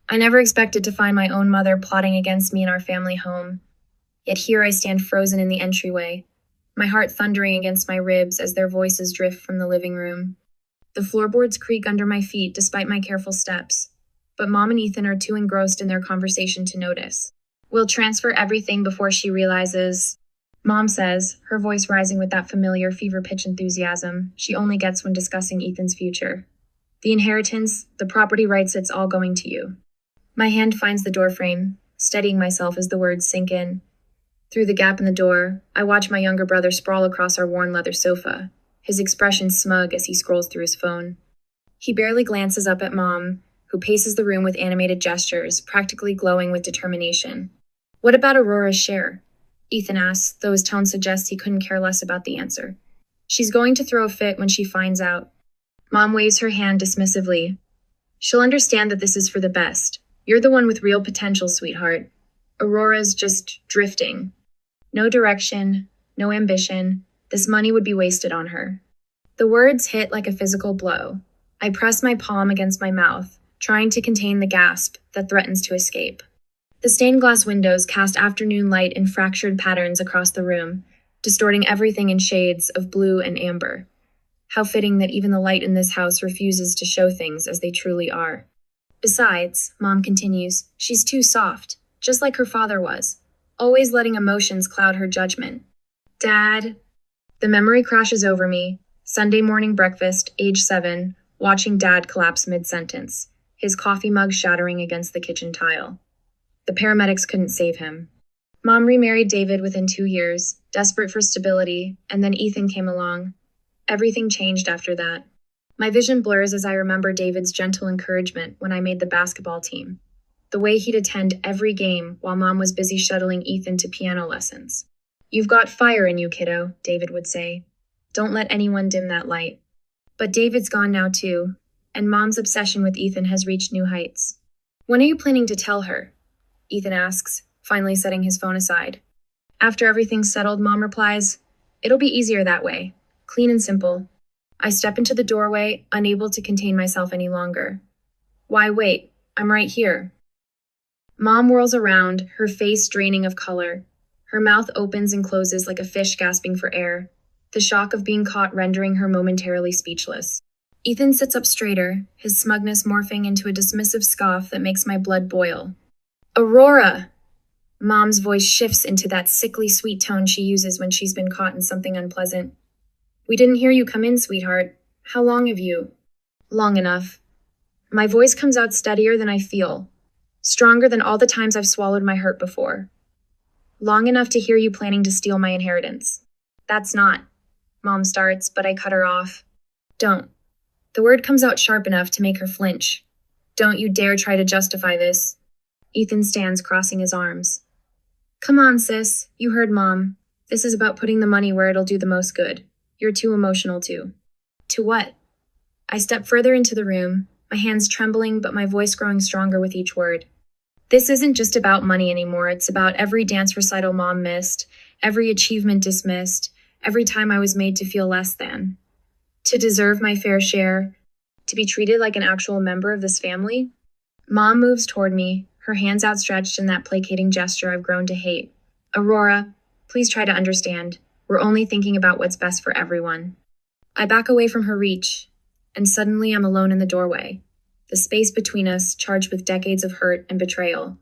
I never expected to find my own mother plotting against me in our family home. Yet here I stand frozen in the entryway, my heart thundering against my ribs as their voices drift from the living room. The floorboards creak under my feet despite my careful steps, but Mom and Ethan are too engrossed in their conversation to notice. We'll transfer everything before she realizes, Mom says, her voice rising with that familiar fever-pitch enthusiasm she only gets when discussing Ethan's future. The inheritance, the property rights, it's all going to you. My hand finds the doorframe, steadying myself as the words sink in. Through the gap in the door, I watch my younger brother sprawl across our worn leather sofa, his expression smug as he scrolls through his phone. He barely glances up at Mom, who paces the room with animated gestures, practically glowing with determination. What about Aurora's share? Ethan asks, though his tone suggests he couldn't care less about the answer. She's going to throw a fit when she finds out. Mom waves her hand dismissively. She'll understand that this is for the best. You're the one with real potential, sweetheart. Aurora's just drifting. No direction, no ambition. This money would be wasted on her. The words hit like a physical blow. I press my palm against my mouth, trying to contain the gasp that threatens to escape. The stained glass windows cast afternoon light in fractured patterns across the room, distorting everything in shades of blue and amber. How fitting that even the light in this house refuses to show things as they truly are. Besides, Mom continues, she's too soft, just like her father was, always letting emotions cloud her judgment. Dad. The memory crashes over me. Sunday morning breakfast, age 7, watching Dad collapse mid-sentence, his coffee mug shattering against the kitchen tile. The paramedics couldn't save him. Mom remarried David within 2 years, desperate for stability, and then Ethan came along. Everything changed after that. My vision blurs as I remember David's gentle encouragement when I made the basketball team. The way he'd attend every game while Mom was busy shuttling Ethan to piano lessons. You've got fire in you, kiddo, David would say. Don't let anyone dim that light. But David's gone now too, and Mom's obsession with Ethan has reached new heights. When are you planning to tell her? Ethan asks, finally setting his phone aside. After everything's settled, Mom replies, it'll be easier that way. Clean and simple. I step into the doorway, unable to contain myself any longer. Why wait? I'm right here. Mom whirls around, her face draining of color. Her mouth opens and closes like a fish gasping for air, the shock of being caught rendering her momentarily speechless. Ethan sits up straighter, his smugness morphing into a dismissive scoff that makes my blood boil. Aurora! Mom's voice shifts into that sickly sweet tone she uses when she's been caught in something unpleasant. We didn't hear you come in, sweetheart. How long have you? Long enough. My voice comes out steadier than I feel, stronger than all the times I've swallowed my hurt before. Long enough to hear you planning to steal my inheritance. That's not. Mom starts, but I cut her off. Don't. The word comes out sharp enough to make her flinch. Don't you dare try to justify this. Ethan stands crossing his arms. Come on, sis. You heard Mom. This is about putting the money where it'll do the most good. You're too emotional to. To what? I step further into the room, my hands trembling but my voice growing stronger with each word. This isn't just about money anymore. It's about every dance recital Mom missed, every achievement dismissed, every time I was made to feel less than. To deserve my fair share, to be treated like an actual member of this family. Mom moves toward me, her hands outstretched in that placating gesture I've grown to hate. Aurora, please try to understand. We're only thinking about what's best for everyone. I back away from her reach, and suddenly I'm alone in the doorway. The space between us charged with decades of hurt and betrayal.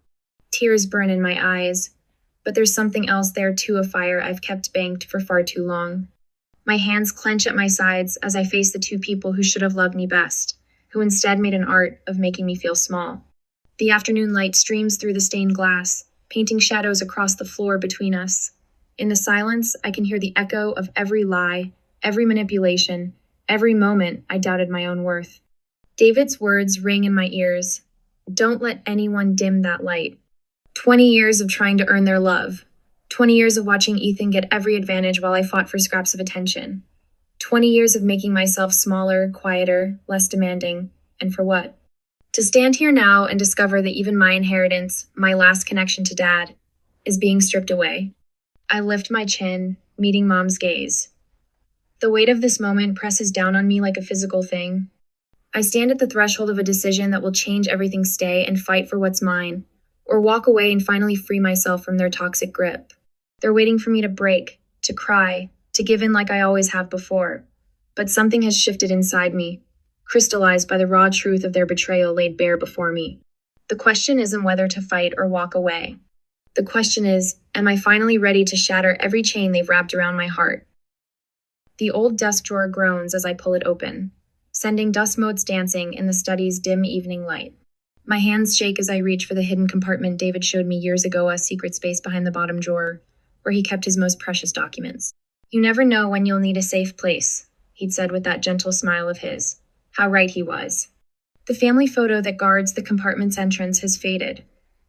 Tears burn in my eyes, but there's something else there too, a fire I've kept banked for far too long. My hands clench at my sides as I face the two people who should have loved me best, who instead made an art of making me feel small. The afternoon light streams through the stained glass, painting shadows across the floor between us. In the silence, I can hear the echo of every lie, every manipulation, every moment I doubted my own worth. David's words ring in my ears. Don't let anyone dim that light. 20 years of trying to earn their love. 20 years of watching Ethan get every advantage while I fought for scraps of attention. 20 years of making myself smaller, quieter, less demanding. And for what? To stand here now and discover that even my inheritance, my last connection to Dad, is being stripped away. I lift my chin, meeting Mom's gaze. The weight of this moment presses down on me like a physical thing. I stand at the threshold of a decision that will change everything, stay and fight for what's mine, or walk away and finally free myself from their toxic grip. They're waiting for me to break, to cry, to give in like I always have before. But something has shifted inside me, crystallized by the raw truth of their betrayal laid bare before me. The question isn't whether to fight or walk away. The question is, am I finally ready to shatter every chain they've wrapped around my heart? The old desk drawer groans as I pull it open, sending dust motes dancing in the study's dim evening light. My hands shake as I reach for the hidden compartment David showed me years ago, a secret space behind the bottom drawer, where he kept his most precious documents. You never know when you'll need a safe place, he'd said with that gentle smile of his. How right he was. The family photo that guards the compartment's entrance has faded,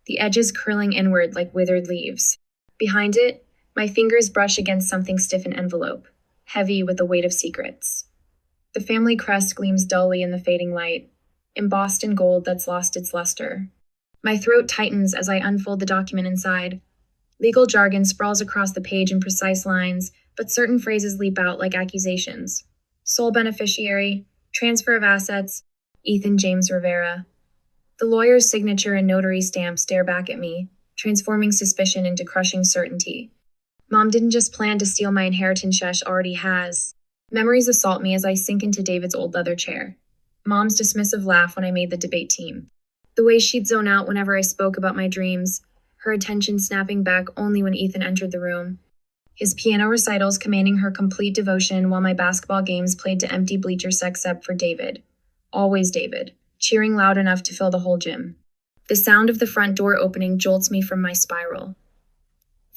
the edges curling inward like withered leaves. Behind it, my fingers brush against something stiff in envelope, heavy with the weight of secrets. The family crest gleams dully in the fading light, embossed in gold that's lost its luster. My throat tightens as I unfold the document inside. Legal jargon sprawls across the page in precise lines, but certain phrases leap out like accusations. Sole beneficiary, transfer of assets, Ethan James Rivera. The lawyer's signature and notary stamp stare back at me, transforming suspicion into crushing certainty. Mom didn't just plan to steal my inheritance, Shesh already has. Memories assault me as I sink into David's old leather chair. Mom's dismissive laugh when I made the debate team. The way she'd zone out whenever I spoke about my dreams, her attention snapping back only when Ethan entered the room. His piano recitals commanding her complete devotion while my basketball games played to empty bleachers except for David. Always David, cheering loud enough to fill the whole gym. The sound of the front door opening jolts me from my spiral.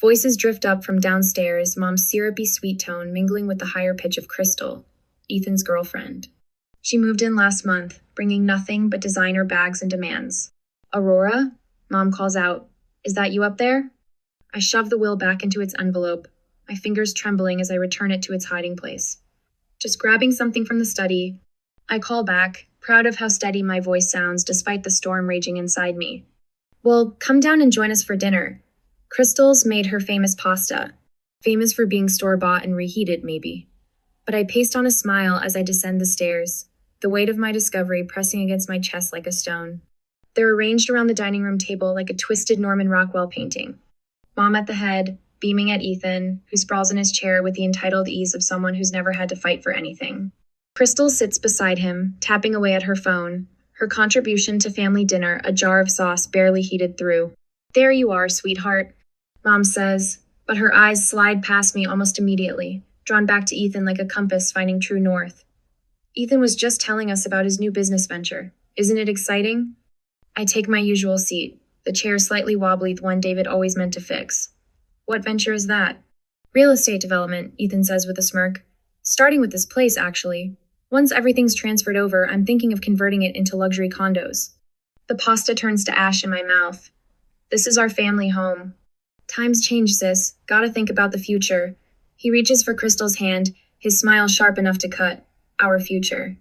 Voices drift up from downstairs, Mom's syrupy sweet tone mingling with the higher pitch of Crystal, Ethan's girlfriend. She moved in last month, bringing nothing but designer bags and demands. Aurora? Mom calls out. Is that you up there? I shove the will back into its envelope, my fingers trembling as I return it to its hiding place. Just grabbing something from the study, I call back, proud of how steady my voice sounds despite the storm raging inside me. Well, come down and join us for dinner. Crystal's made her famous pasta. Famous for being store-bought and reheated, maybe. But I paste on a smile as I descend the stairs, the weight of my discovery pressing against my chest like a stone. They're arranged around the dining room table like a twisted Norman Rockwell painting. Mom at the head, beaming at Ethan, who sprawls in his chair with the entitled ease of someone who's never had to fight for anything. Crystal sits beside him, tapping away at her phone, her contribution to family dinner a jar of sauce barely heated through. There you are, sweetheart, Mom says, but her eyes slide past me almost immediately, drawn back to Ethan like a compass finding true north. Ethan was just telling us about his new business venture. Isn't it exciting? I take my usual seat, the chair slightly wobbly, the one David always meant to fix. What venture is that? Real estate development, Ethan says with a smirk. Starting with this place, actually. Once everything's transferred over, I'm thinking of converting it into luxury condos. The pasta turns to ash in my mouth. This is our family home. Times change, sis. Gotta think about the future. He reaches for Crystal's hand, his smile sharp enough to cut. Our future.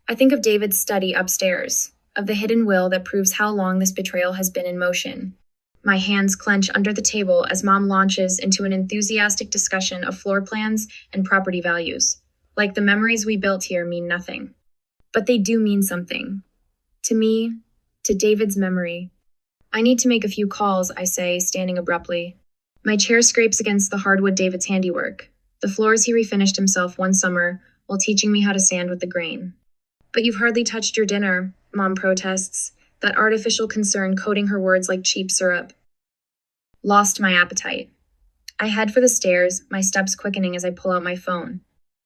I think of David's study upstairs, of the hidden will that proves how long this betrayal has been in motion. My hands clench under the table as Mom launches into an enthusiastic discussion of floor plans and property values. Like the memories we built here mean nothing. But they do mean something. To me, to David's memory. I need to make a few calls, I say, standing abruptly. My chair scrapes against the hardwood David's handiwork, the floors he refinished himself one summer while teaching me how to sand with the grain. But you've hardly touched your dinner, Mom protests, that artificial concern coating her words like cheap syrup. Lost my appetite. I head for the stairs, my steps quickening as I pull out my phone.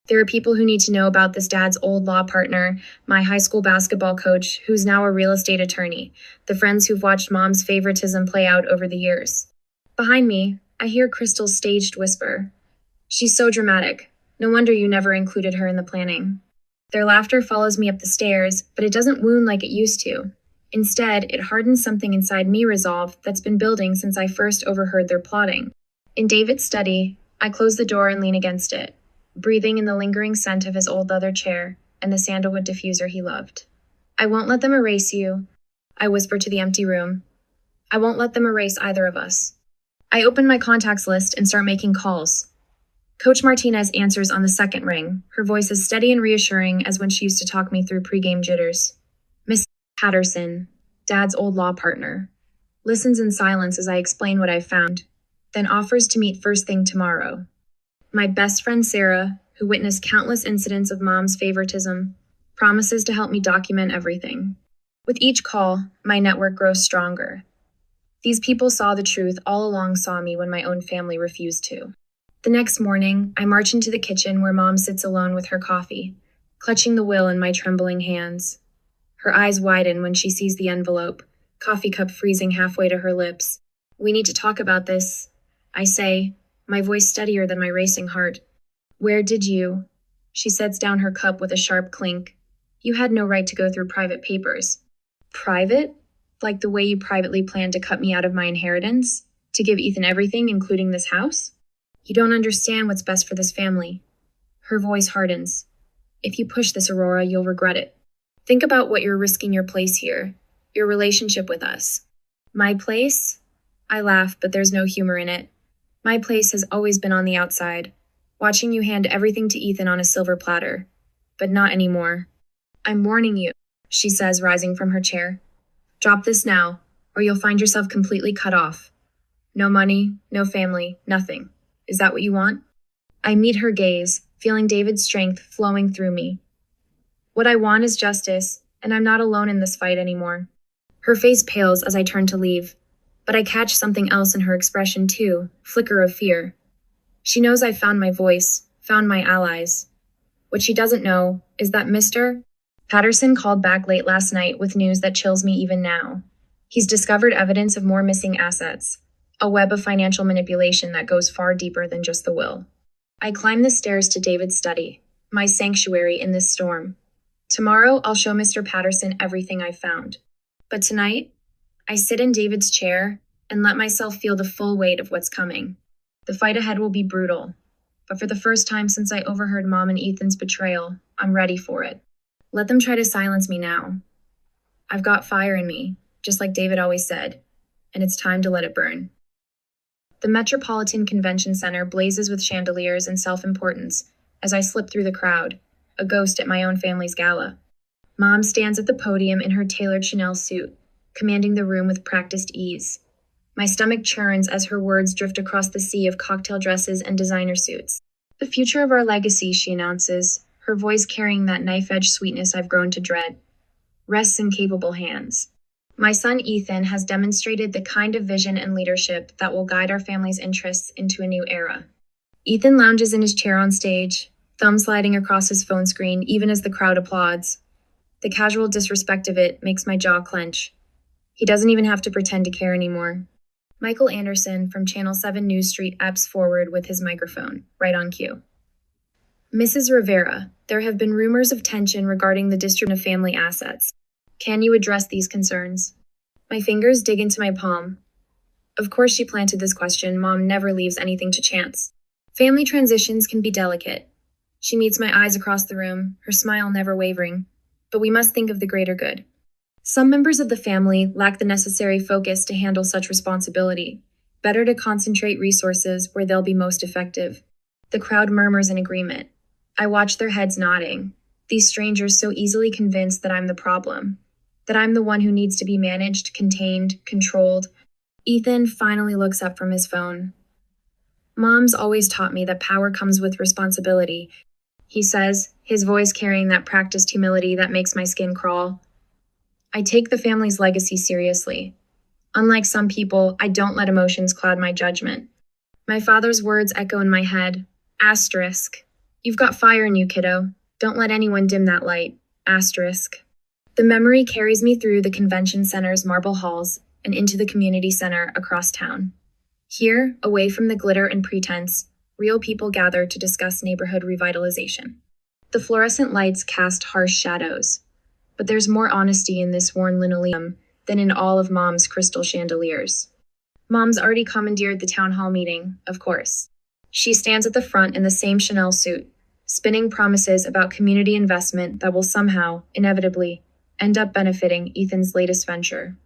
There are people who need to know about this dad's old law partner, my high school basketball coach, who's now a real estate attorney, the friends who've watched Mom's favoritism play out over the years. Behind me, I hear Crystal's staged whisper. She's so dramatic. No wonder you never included her in the planning. Their laughter follows me up the stairs, but it doesn't wound like it used to. Instead, it hardens something inside me resolve that's been building since I first overheard their plotting. In David's study, I close the door and lean against it, breathing in the lingering scent of his old leather chair and the sandalwood diffuser he loved. I won't let them erase you, I whisper to the empty room. I won't let them erase either of us. I open my contacts list and start making calls. Coach Martinez answers on the second ring, her voice as steady and reassuring as when she used to talk me through pregame jitters. Miss Patterson, Dad's old law partner, listens in silence as I explain what I've found, then offers to meet first thing tomorrow. My best friend Sarah, who witnessed countless incidents of Mom's favoritism, promises to help me document everything. With each call, my network grows stronger. These people saw the truth all along saw me when my own family refused to. The next morning, I march into the kitchen where Mom sits alone with her coffee, clutching the will in my trembling hands. Her eyes widen when she sees the envelope, coffee cup freezing halfway to her lips. "We need to talk about this," I say, my voice steadier than my racing heart. "Where did you?" She sets down her cup with a sharp clink. "You had no right to go through private papers." "Private? Like the way you privately planned to cut me out of my inheritance? To give Ethan everything, including this house? You don't understand what's best for this family." Her voice hardens. "If you push this, Aurora, you'll regret it. Think about what you're risking your place here, your relationship with us." "My place?" I laugh, but there's no humor in it. My place has always been on the outside, watching you hand everything to Ethan on a silver platter. But not anymore. "I'm warning you," she says, rising from her chair. "Drop this now, or you'll find yourself completely cut off. No money, no family, nothing. Is that what you want?" I meet her gaze, feeling David's strength flowing through me. What I want is justice, and I'm not alone in this fight anymore. Her face pales as I turn to leave, but I catch something else in her expression too, flicker of fear. She knows I've found my voice, found my allies. What she doesn't know is that Mr. Patterson called back late last night with news that chills me even now. He's discovered evidence of more missing assets, a web of financial manipulation that goes far deeper than just the will. I climb the stairs to David's study, my sanctuary in this storm. Tomorrow, I'll show Mr. Patterson everything I've found. But tonight, I sit in David's chair and let myself feel the full weight of what's coming. The fight ahead will be brutal, but for the first time since I overheard Mom and Ethan's betrayal, I'm ready for it. Let them try to silence me now. I've got fire in me, just like David always said, and it's time to let it burn. The Metropolitan Convention Center blazes with chandeliers and self-importance as I slip through the crowd, a ghost at my own family's gala. Mom stands at the podium in her tailored Chanel suit, commanding the room with practiced ease. My stomach churns as her words drift across the sea of cocktail dresses and designer suits. "The future of our legacy," she announces, her voice carrying that knife-edge sweetness I've grown to dread, "rests in capable hands. My son Ethan has demonstrated the kind of vision and leadership that will guide our family's interests into a new era." Ethan lounges in his chair on stage, thumb sliding across his phone screen even as the crowd applauds. The casual disrespect of it makes my jaw clench. He doesn't even have to pretend to care anymore. Michael Anderson from Channel 7 News Street ebbs forward with his microphone, right on cue. "Mrs. Rivera, there have been rumors of tension regarding the distribution of family assets. Can you address these concerns?" My fingers dig into my palm. Of course she planted this question. Mom never leaves anything to chance. Family transitions can be delicate. She meets my eyes across the room, her smile never wavering. But we must think of the greater good. Some members of the family lack the necessary focus to handle such responsibility. Better to concentrate resources where they'll be most effective. The crowd murmurs in agreement. I watch their heads nodding. These strangers so easily convinced that I'm the problem. That I'm the one who needs to be managed, contained, controlled. Ethan finally looks up from his phone. "Mom's always taught me that power comes with responsibility," he says, his voice carrying that practiced humility that makes my skin crawl. I take the family's legacy seriously. Unlike some people, I don't let emotions cloud my judgment. My father's words echo in my head. Asterisk. "You've got fire in you, kiddo. Don't let anyone dim that light. Asterisk." The memory carries me through the convention center's marble halls and into the community center across town. Here, away from the glitter and pretense, real people gather to discuss neighborhood revitalization. The fluorescent lights cast harsh shadows, but there's more honesty in this worn linoleum than in all of Mom's crystal chandeliers. Mom's already commandeered the town hall meeting, of course. She stands at the front in the same Chanel suit, spinning promises about community investment that will somehow, inevitably, end up benefiting Ethan's latest venture.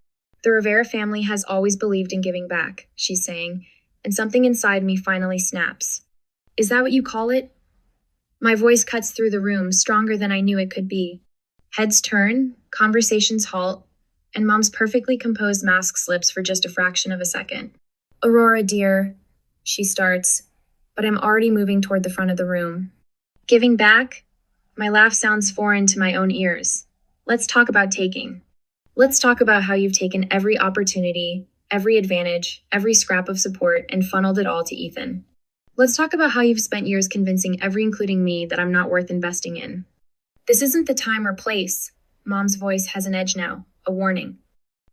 "The Rivera family has always believed in giving back," she's saying, and something inside me finally snaps. Is that what you call it? My voice cuts through the room, stronger than I knew it could be. Heads turn, conversations halt, and Mom's perfectly composed mask slips for just a fraction of a second. Aurora, dear, she starts, but I'm already moving toward the front of the room. Giving back? My laugh sounds foreign to my own ears. Let's talk about taking. Let's talk about how you've taken every opportunity, every advantage, every scrap of support, and funneled it all to Ethan. Let's talk about how you've spent years convincing every, including me, that I'm not worth investing in. This isn't the time or place. Mom's voice has an edge now, a warning.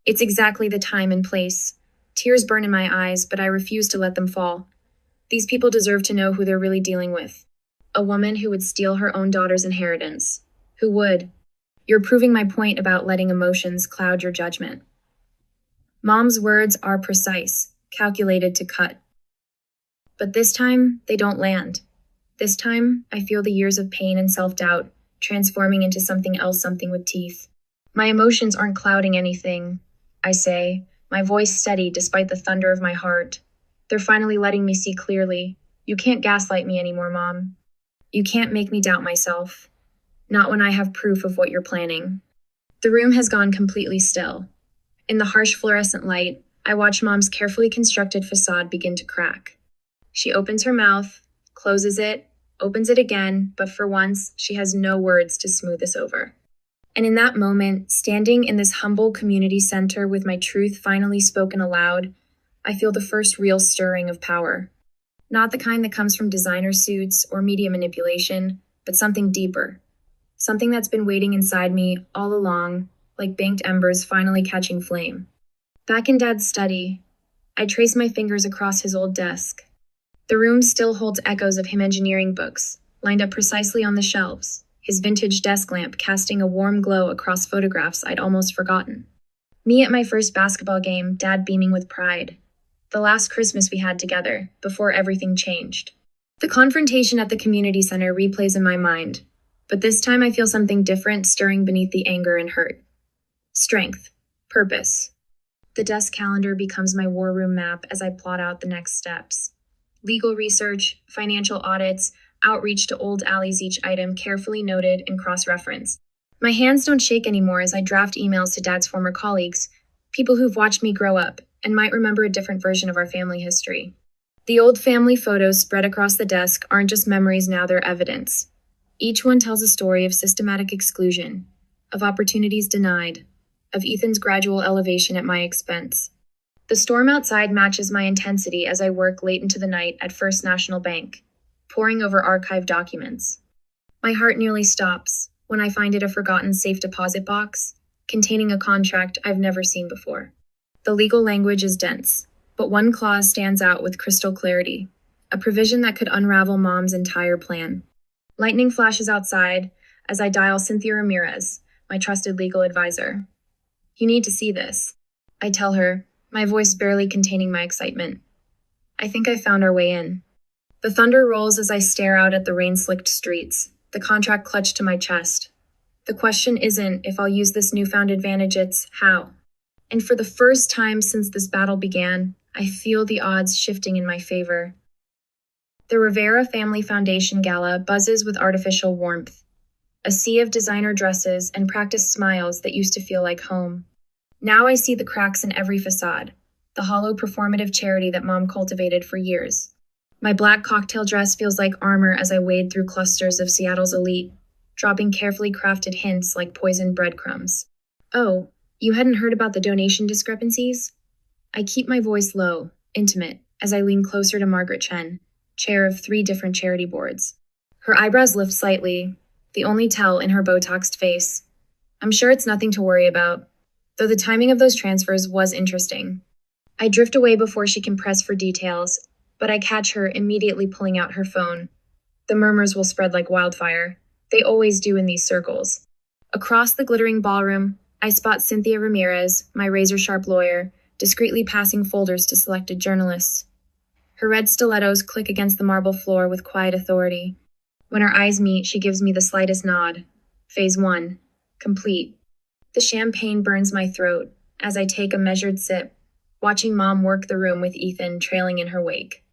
It's exactly the time and place. Tears burn in my eyes, but I refuse to let them fall. These people deserve to know who they're really dealing with. A woman who would steal her own daughter's inheritance. Who would? You're proving my point about letting emotions cloud your judgment. Mom's words are precise, calculated to cut. But this time, they don't land. This time, I feel the years of pain and self-doubt transforming into something else, something with teeth. My emotions aren't clouding anything, I say, my voice steady despite the thunder of my heart. They're finally letting me see clearly. You can't gaslight me anymore, Mom. You can't make me doubt myself. Not when I have proof of what you're planning. The room has gone completely still. In the harsh fluorescent light, I watch Mom's carefully constructed facade begin to crack. She opens her mouth, closes it, opens it again, but for once, she has no words to smooth this over. And in that moment, standing in this humble community center with my truth finally spoken aloud, I feel the first real stirring of power. Not the kind that comes from designer suits or media manipulation, but something deeper. Something that's been waiting inside me all along, like banked embers finally catching flame. Back in Dad's study, I trace my fingers across his old desk. The room still holds echoes of him engineering books, lined up precisely on the shelves, his vintage desk lamp casting a warm glow across photographs I'd almost forgotten. Me at my first basketball game, Dad beaming with pride. The last Christmas we had together, before everything changed. The confrontation at the community center replays in my mind, but this time I feel something different stirring beneath the anger and hurt. Strength. Purpose. The desk calendar becomes my war room map as I plot out the next steps. Legal research, financial audits, outreach to old alleys, each item carefully noted and cross-referenced. My hands don't shake anymore as I draft emails to Dad's former colleagues, people who've watched me grow up and might remember a different version of our family history. The old family photos spread across the desk aren't just memories now, they're evidence. Each one tells a story of systematic exclusion, of opportunities denied, of Ethan's gradual elevation at my expense. The storm outside matches my intensity as I work late into the night at First National Bank, poring over archived documents. My heart nearly stops when I find it a forgotten safe deposit box containing a contract I've never seen before. The legal language is dense, but one clause stands out with crystal clarity, a provision that could unravel Mom's entire plan. Lightning flashes outside as I dial Cynthia Ramirez, my trusted legal advisor. You need to see this, I tell her, my voice barely containing my excitement. I think I found our way in. The thunder rolls as I stare out at the rain-slicked streets, the contract clutched to my chest. The question isn't if I'll use this newfound advantage, it's how. And for the first time since this battle began, I feel the odds shifting in my favor. The Rivera Family Foundation Gala buzzes with artificial warmth. A sea of designer dresses and practiced smiles that used to feel like home. Now I see the cracks in every facade, the hollow performative charity that Mom cultivated for years. My black cocktail dress feels like armor as I wade through clusters of Seattle's elite, dropping carefully crafted hints like poisoned breadcrumbs. Oh, you hadn't heard about the donation discrepancies? I keep my voice low, intimate, as I lean closer to Margaret Chen, chair of 3 different charity boards. Her eyebrows lift slightly, the only tell in her Botoxed face. I'm sure it's nothing to worry about, though the timing of those transfers was interesting. I drift away before she can press for details, but I catch her immediately pulling out her phone. The murmurs will spread like wildfire. They always do in these circles. Across the glittering ballroom, I spot Cynthia Ramirez, my razor-sharp lawyer, discreetly passing folders to selected journalists. Her red stilettos click against the marble floor with quiet authority. When our eyes meet, she gives me the slightest nod. Phase 1. Complete. The champagne burns my throat as I take a measured sip, watching Mom work the room with Ethan trailing in her wake.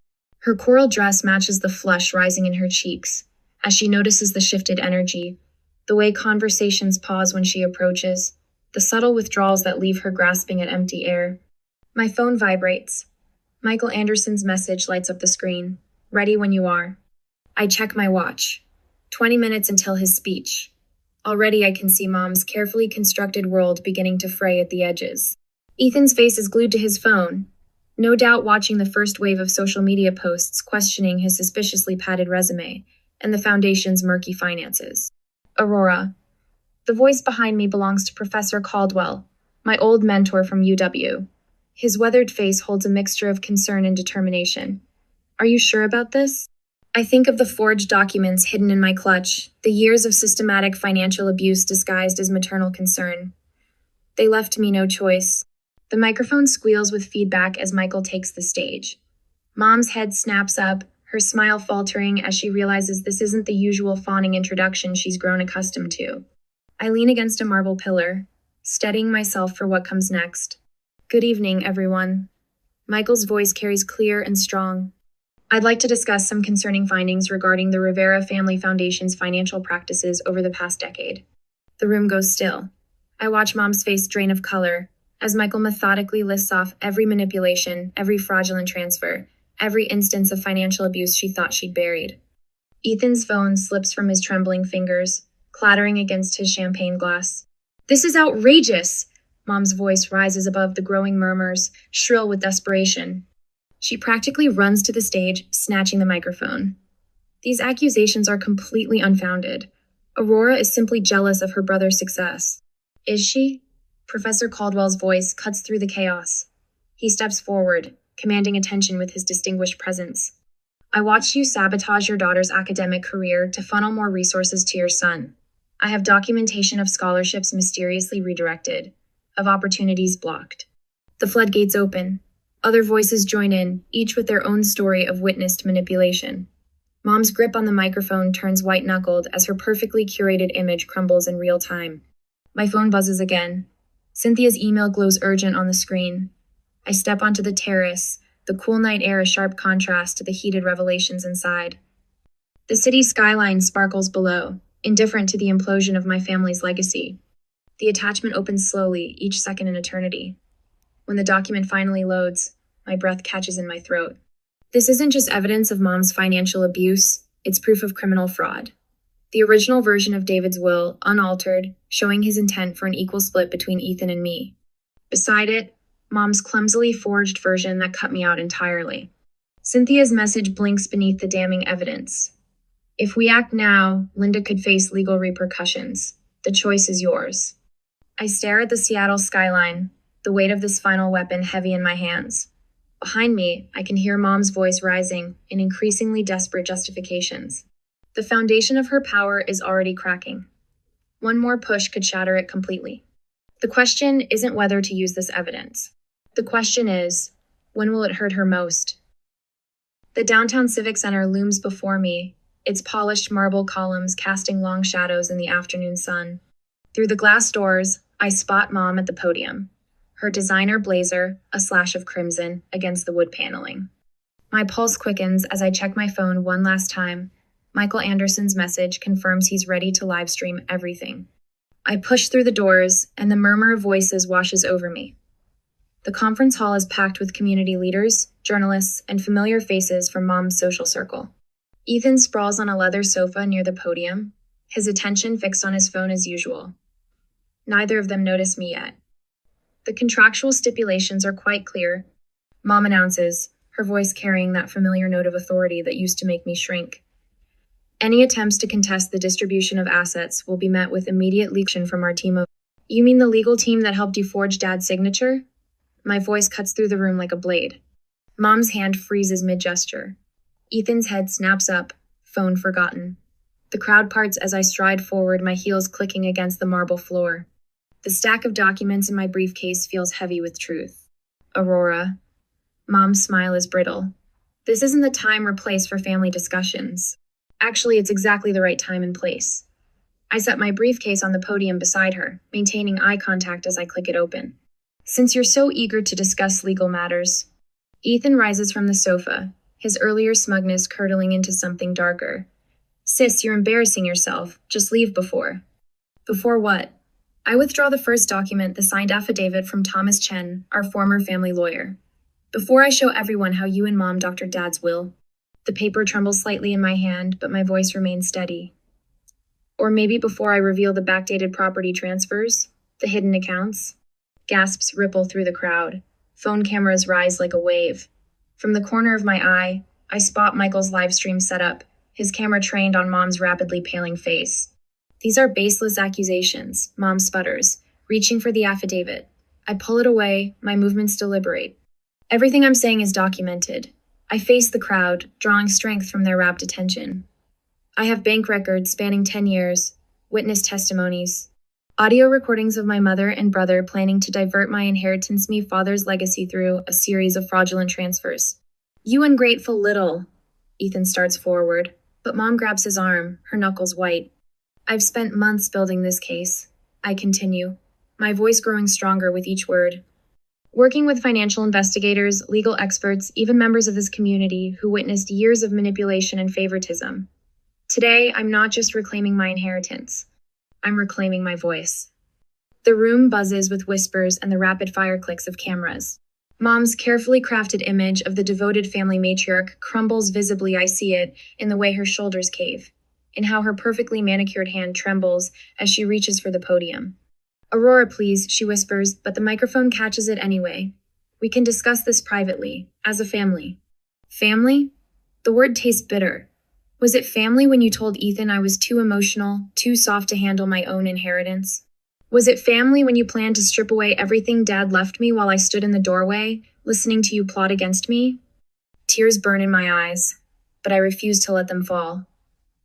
Her coral dress matches the flush rising in her cheeks as she notices the shifted energy, the way conversations pause when she approaches, the subtle withdrawals that leave her grasping at empty air. My phone vibrates. Michael Anderson's message lights up the screen. Ready when you are. I check my watch. 20 minutes until his speech. Already I can see Mom's carefully constructed world beginning to fray at the edges. Ethan's face is glued to his phone, no doubt watching the first wave of social media posts questioning his suspiciously padded resume and the foundation's murky finances. Aurora. The voice behind me belongs to Professor Caldwell, my old mentor from UW. His weathered face holds a mixture of concern and determination. Are you sure about this? I think of the forged documents hidden in my clutch, the years of systematic financial abuse disguised as maternal concern. They left me no choice. The microphone squeals with feedback as Michael takes the stage. Mom's head snaps up, her smile faltering as she realizes this isn't the usual fawning introduction she's grown accustomed to. I lean against a marble pillar, steadying myself for what comes next. Good evening, everyone. Michael's voice carries clear and strong. I'd like to discuss some concerning findings regarding the Rivera Family Foundation's financial practices over the past decade. The room goes still. I watch Mom's face drain of color as Michael methodically lists off every manipulation, every fraudulent transfer, every instance of financial abuse she thought she'd buried. Ethan's phone slips from his trembling fingers, clattering against his champagne glass. This is outrageous! Mom's voice rises above the growing murmurs, shrill with desperation. She practically runs to the stage, snatching the microphone. These accusations are completely unfounded. Aurora is simply jealous of her brother's success. Is she? Professor Caldwell's voice cuts through the chaos. He steps forward, commanding attention with his distinguished presence. I watched you sabotage your daughter's academic career to funnel more resources to your son. I have documentation of scholarships mysteriously redirected, of opportunities blocked. The floodgates open. Other voices join in, each with their own story of witnessed manipulation. Mom's grip on the microphone turns white-knuckled as her perfectly curated image crumbles in real time. My phone buzzes again. Cynthia's email glows urgent on the screen. I step onto the terrace, the cool night air a sharp contrast to the heated revelations inside. The city skyline sparkles below, indifferent to the implosion of my family's legacy. The attachment opens slowly, each second an eternity. When the document finally loads, my breath catches in my throat. This isn't just evidence of Mom's financial abuse, it's proof of criminal fraud. The original version of David's will, unaltered, showing his intent for an equal split between Ethan and me. Beside it, Mom's clumsily forged version that cut me out entirely. Cynthia's message blinks beneath the damning evidence. If we act now, Linda could face legal repercussions. The choice is yours. I stare at the Seattle skyline, the weight of this final weapon heavy in my hands. Behind me, I can hear Mom's voice rising in increasingly desperate justifications. The foundation of her power is already cracking. One more push could shatter it completely. The question isn't whether to use this evidence. The question is, when will it hurt her most? The downtown Civic Center looms before me, its polished marble columns casting long shadows in the afternoon sun. Through the glass doors, I spot Mom at the podium. Her designer blazer, a slash of crimson, against the wood paneling. My pulse quickens as I check my phone one last time. Michael Anderson's message confirms he's ready to live stream everything. I push through the doors, and the murmur of voices washes over me. The conference hall is packed with community leaders, journalists, and familiar faces from Mom's social circle. Ethan sprawls on a leather sofa near the podium, his attention fixed on his phone as usual. Neither of them notice me yet. The contractual stipulations are quite clear. Mom announces, her voice carrying that familiar note of authority that used to make me shrink. Any attempts to contest the distribution of assets will be met with immediate legal from our team of... You mean the legal team that helped you forge Dad's signature? My voice cuts through the room like a blade. Mom's hand freezes mid-gesture. Ethan's head snaps up, phone forgotten. The crowd parts as I stride forward, my heels clicking against the marble floor. The stack of documents in my briefcase feels heavy with truth. Aurora. Mom's smile is brittle. This isn't the time or place for family discussions. Actually, it's exactly the right time and place. I set my briefcase on the podium beside her, maintaining eye contact as I click it open. Since you're so eager to discuss legal matters. Ethan rises from the sofa, his earlier smugness curdling into something darker. Sis, you're embarrassing yourself. Just leave before. Before what? I withdraw the first document, the signed affidavit from Thomas Chen, our former family lawyer. Before I show everyone how you and Mom doctored Dad's will. The paper trembles slightly in my hand, but my voice remains steady. Or maybe before I reveal the backdated property transfers, the hidden accounts. Gasps ripple through the crowd. Phone cameras rise like a wave. From the corner of my eye, I spot Michael's live stream setup, his camera trained on Mom's rapidly paling face. These are baseless accusations, Mom sputters, reaching for the affidavit. I pull it away, my movements deliberate. Everything I'm saying is documented. I face the crowd, drawing strength from their rapt attention. I have bank records spanning 10 years, witness testimonies, audio recordings of my mother and brother planning to divert my inheritance me father's legacy through a series of fraudulent transfers. You ungrateful little, Ethan starts forward, but Mom grabs his arm, her knuckles white. I've spent months building this case, I continue, my voice growing stronger with each word. Working with financial investigators, legal experts, even members of this community who witnessed years of manipulation and favoritism. Today, I'm not just reclaiming my inheritance. I'm reclaiming my voice. The room buzzes with whispers and the rapid-fire clicks of cameras. Mom's carefully crafted image of the devoted family matriarch crumbles visibly. I see it in the way her shoulders cave, in how her perfectly manicured hand trembles as she reaches for the podium. Aurora, please, she whispers, but the microphone catches it anyway. We can discuss this privately, as a family. Family? The word tastes bitter. Was it family when you told Ethan I was too emotional, too soft to handle my own inheritance? Was it family when you planned to strip away everything Dad left me while I stood in the doorway, listening to you plot against me? Tears burn in my eyes, but I refuse to let them fall.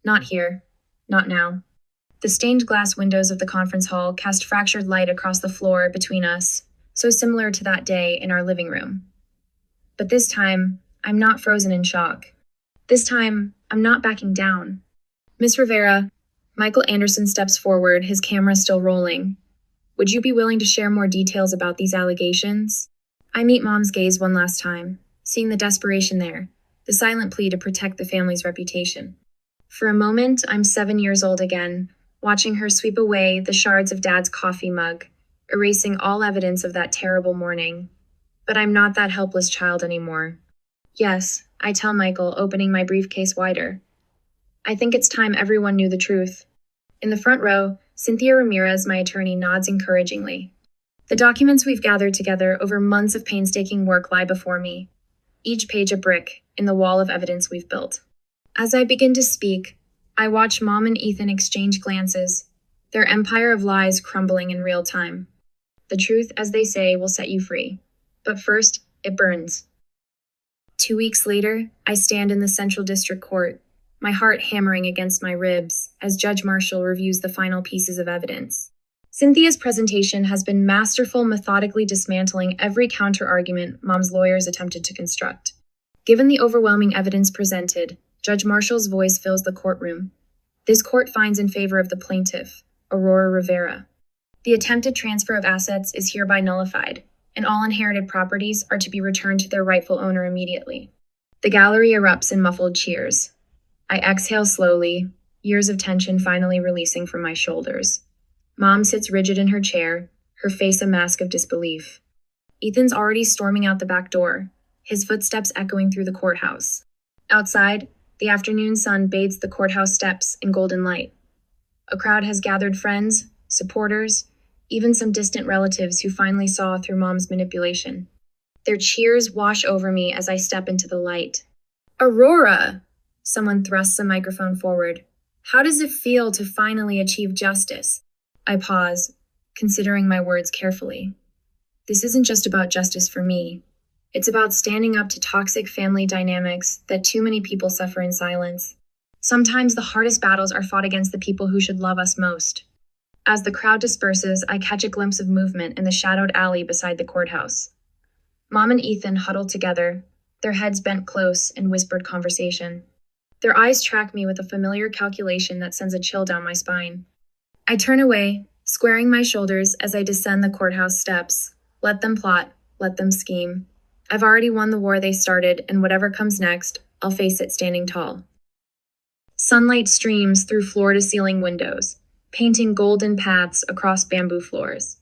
Not here. Not now. The stained glass windows of the conference hall cast fractured light across the floor between us, so similar to that day in our living room. But this time, I'm not frozen in shock. This time, I'm not backing down. Miss Rivera, Michael Anderson steps forward, his camera still rolling. Would you be willing to share more details about these allegations? I meet Mom's gaze one last time, seeing the desperation there, the silent plea to protect the family's reputation. For a moment, I'm 7 years old again, watching her sweep away the shards of Dad's coffee mug, erasing all evidence of that terrible morning. But I'm not that helpless child anymore. Yes, I tell Michael, opening my briefcase wider. I think it's time everyone knew the truth. In the front row, Cynthia Ramirez, my attorney, nods encouragingly. The documents we've gathered together over months of painstaking work lie before me, each page a brick in the wall of evidence we've built. As I begin to speak, I watch Mom and Ethan exchange glances, their empire of lies crumbling in real time. The truth, as they say, will set you free. But first, it burns. 2 weeks later, I stand in the Central District Court, my heart hammering against my ribs as Judge Marshall reviews the final pieces of evidence. Cynthia's presentation has been masterful, methodically dismantling every counter-argument Mom's lawyers attempted to construct. Given the overwhelming evidence presented, Judge Marshall's voice fills the courtroom. This court finds in favor of the plaintiff, Aurora Rivera. The attempted transfer of assets is hereby nullified, and all inherited properties are to be returned to their rightful owner immediately. The gallery erupts in muffled cheers. I exhale slowly, years of tension finally releasing from my shoulders. Mom sits rigid in her chair, her face a mask of disbelief. Ethan's already storming out the back door, his footsteps echoing through the courthouse. Outside, the afternoon sun bathes the courthouse steps in golden light. A crowd has gathered friends, supporters, even some distant relatives who finally saw through Mom's manipulation. Their cheers wash over me as I step into the light. Aurora! Someone thrusts a microphone forward. How does it feel to finally achieve justice? I pause, considering my words carefully. This isn't just about justice for me. It's about standing up to toxic family dynamics that too many people suffer in silence. Sometimes the hardest battles are fought against the people who should love us most. As the crowd disperses, I catch a glimpse of movement in the shadowed alley beside the courthouse. Mom and Ethan huddle together, their heads bent close in whispered conversation. Their eyes track me with a familiar calculation that sends a chill down my spine. I turn away, squaring my shoulders as I descend the courthouse steps. Let them plot, let them scheme. I've already won the war they started, and whatever comes next, I'll face it standing tall. Sunlight streams through floor-to-ceiling windows, painting golden paths across bamboo floors.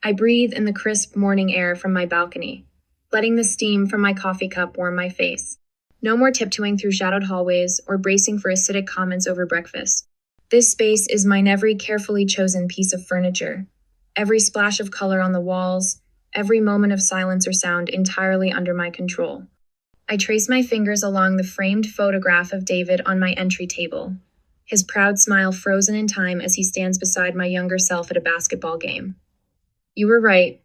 I breathe in the crisp morning air from my balcony, letting the steam from my coffee cup warm my face. No more tiptoeing through shadowed hallways or bracing for acidic comments over breakfast. This space is mine, every carefully chosen piece of furniture, every splash of color on the walls, every moment of silence or sound entirely under my control. I trace my fingers along the framed photograph of David on my entry table, his proud smile frozen in time as he stands beside my younger self at a basketball game. You were right,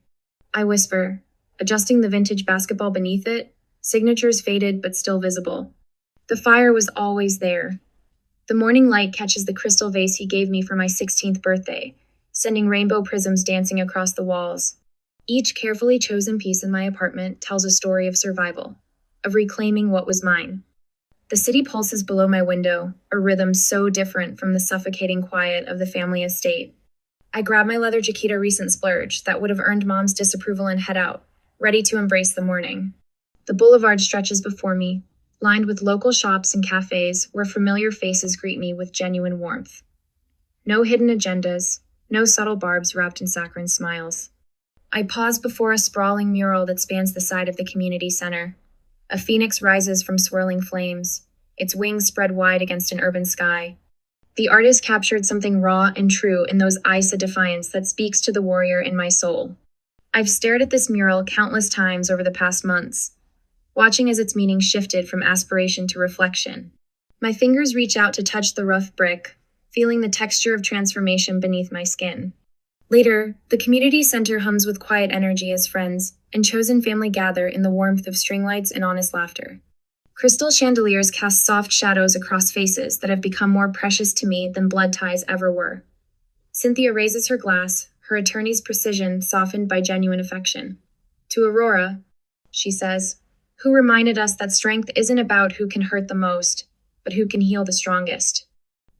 I whisper, adjusting the vintage basketball beneath it, signatures faded but still visible. The fire was always there. The morning light catches the crystal vase he gave me for my 16th birthday, sending rainbow prisms dancing across the walls. Each carefully chosen piece in my apartment tells a story of survival, of reclaiming what was mine. The city pulses below my window, a rhythm so different from the suffocating quiet of the family estate. I grab my leather Jaquita recent splurge that would have earned Mom's disapproval and head out, ready to embrace the morning. The boulevard stretches before me, lined with local shops and cafes where familiar faces greet me with genuine warmth. No hidden agendas, no subtle barbs wrapped in saccharine smiles. I pause before a sprawling mural that spans the side of the community center. A phoenix rises from swirling flames, its wings spread wide against an urban sky. The artist captured something raw and true in those eyes of defiance that speaks to the warrior in my soul. I've stared at this mural countless times over the past months, watching as its meaning shifted from aspiration to reflection. My fingers reach out to touch the rough brick, feeling the texture of transformation beneath my skin. Later, the community center hums with quiet energy as friends and chosen family gather in the warmth of string lights and honest laughter. Crystal chandeliers cast soft shadows across faces that have become more precious to me than blood ties ever were. Cynthia raises her glass, her attorney's precision softened by genuine affection. To Aurora, she says, who reminded us that strength isn't about who can hurt the most, but who can heal the strongest.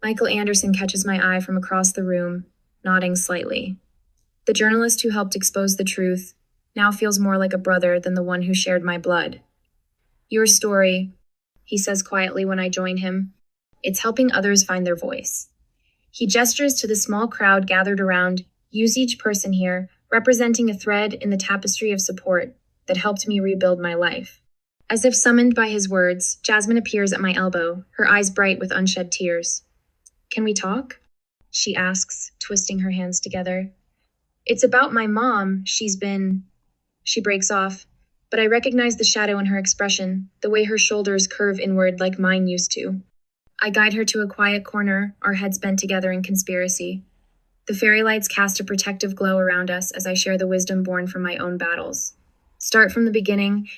Michael Anderson catches my eye from across the room, nodding slightly. The journalist who helped expose the truth now feels more like a brother than the one who shared my blood. Your story, he says quietly when I join him, it's helping others find their voice. He gestures to the small crowd gathered around, use each person here, representing a thread in the tapestry of support that helped me rebuild my life. As if summoned by his words, Jasmine appears at my elbow, her eyes bright with unshed tears. Can we talk? She asks, twisting her hands together. It's about my mom. She breaks off, but I recognize the shadow in her expression, the way her shoulders curve inward like mine used to. I guide her to a quiet corner, our heads bent together in conspiracy. The fairy lights cast a protective glow around us as I share the wisdom born from my own battles. Start from the beginning,